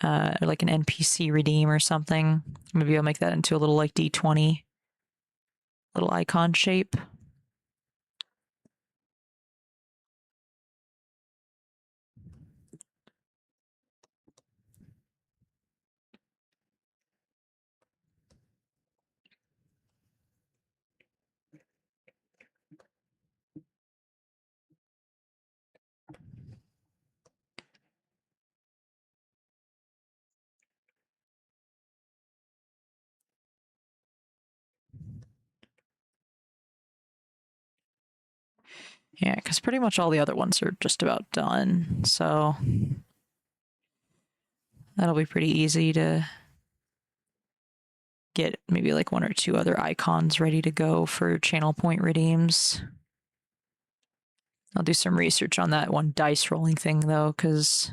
S1: like an NPC redeem or something. Maybe I'll make that into a little like D20 little icon shape. Yeah, because pretty much all the other ones are just about done. So that'll be pretty easy to get maybe like one or two other icons ready to go for channel point redeems. I'll do some research on that one dice rolling thing though, because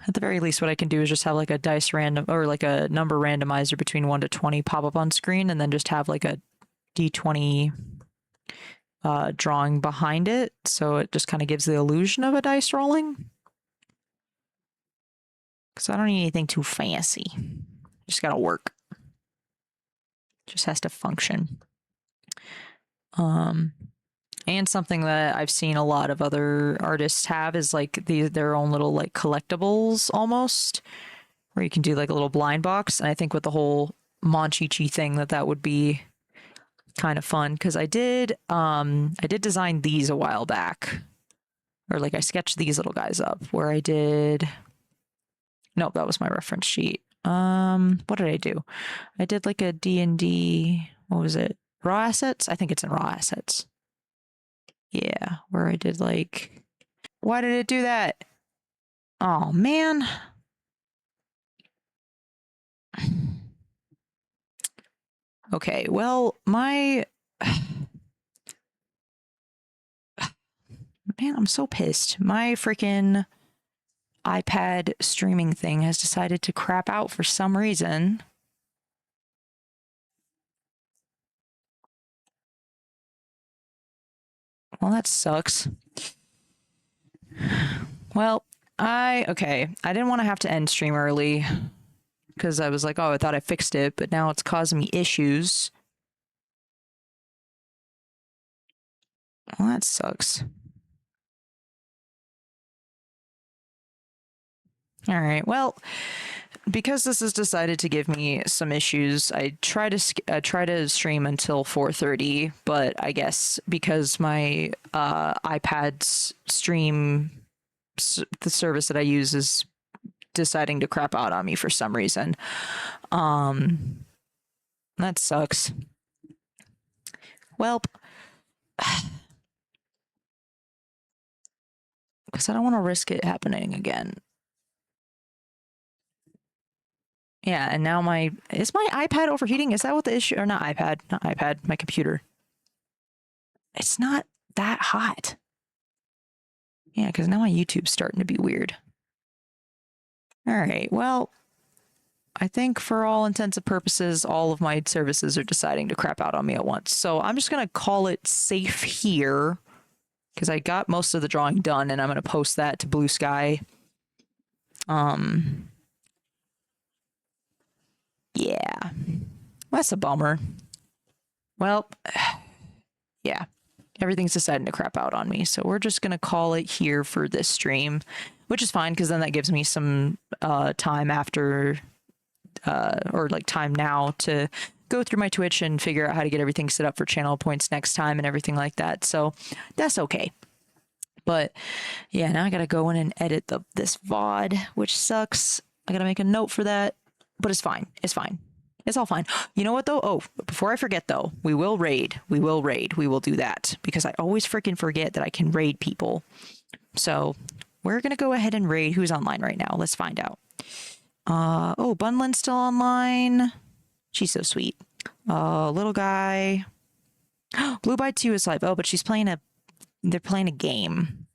S1: at the very least, what I can do is just have like a dice random or like a number randomizer between 1 to 20 pop up on screen, and then just have like a d20 drawing behind it. So it just kind of gives the illusion of a dice rolling. Because I don't need anything too fancy. Just gotta work. Just has to function. And something that I've seen a lot of other artists have is like their own little like collectibles almost, where you can do like a little blind box. And I think with the whole Monchichi thing that would be kind of fun, because I did design these a while back, or like I sketched these little guys up where I did. No, that was my reference sheet. What did I do? I did like a D&D. What was it? Raw assets? I think it's in raw assets. Yeah, where I did like. Why did it do that? Oh man. Okay, well, my. Man, I'm so pissed. My freaking iPad streaming thing has decided to crap out for some reason. Well, that sucks. Well, I didn't want to have to end stream early because I was like, oh, I thought I fixed it, but now it's causing me issues. Well, that sucks. All right. Well, because this has decided to give me some issues, I try to stream until 4:30, but I guess because my iPad's stream, the service that I use, is deciding to crap out on me for some reason. That sucks. Well, because I don't want to risk it happening again. Yeah, and now is my iPad overheating? Is that what the issue? Or not iPad, my computer. It's not that hot. Yeah, because now my YouTube's starting to be weird. All right, well, I think for all intents and purposes, all of my services are deciding to crap out on me at once. So I'm just going to call it safe here because I got most of the drawing done, and I'm going to post that to Blue Sky. Yeah, that's a bummer. Well, yeah, everything's deciding to crap out on me. So we're just going to call it here for this stream, which is fine because then that gives me some time after, or like time now to go through my Twitch and figure out how to get everything set up for channel points next time and everything like that. So that's okay. But yeah, now I got to go in and edit this VOD, which sucks. I got to make a note for that, but it's fine. It's fine. It's all fine. You know what though? Oh, before I forget though, we will raid. We will do that because I always freaking forget that I can raid people. So we're going to go ahead and raid. Who's online right now? Let's find out. Oh, Bunlin's still online. She's so sweet. Little guy. Blue by 2 is live. Oh, but they're playing a game.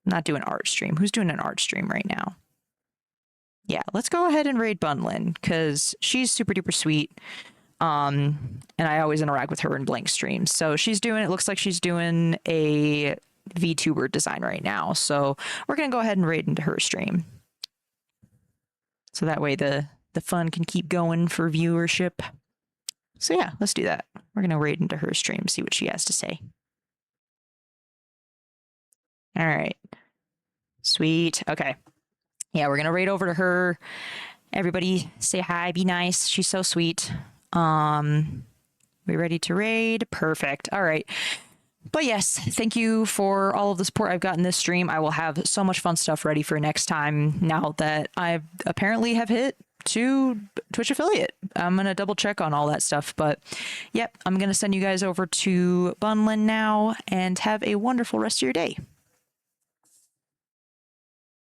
S1: Not doing art stream. Who's doing an art stream right now? Yeah, let's go ahead and raid Bunlin because she's super duper sweet. And I always interact with her in blank streams. So it looks like she's doing a VTuber design right now. So we're going to go ahead and raid into her stream. So that way the fun can keep going for viewership. So yeah, let's do that. We're going to raid into her stream, see what she has to say. All right. Sweet. Okay. Yeah, we're going to raid over to her. Everybody say hi, be nice. She's so sweet. We ready to raid? Perfect. All right. But yes, thank you for all of the support I've gotten this stream. I will have so much fun stuff ready for next time now that I apparently have hit to Twitch affiliate. I'm going to double check on all that stuff. But yep, I'm going to send you guys over to Bunlin now and have a wonderful rest of your day.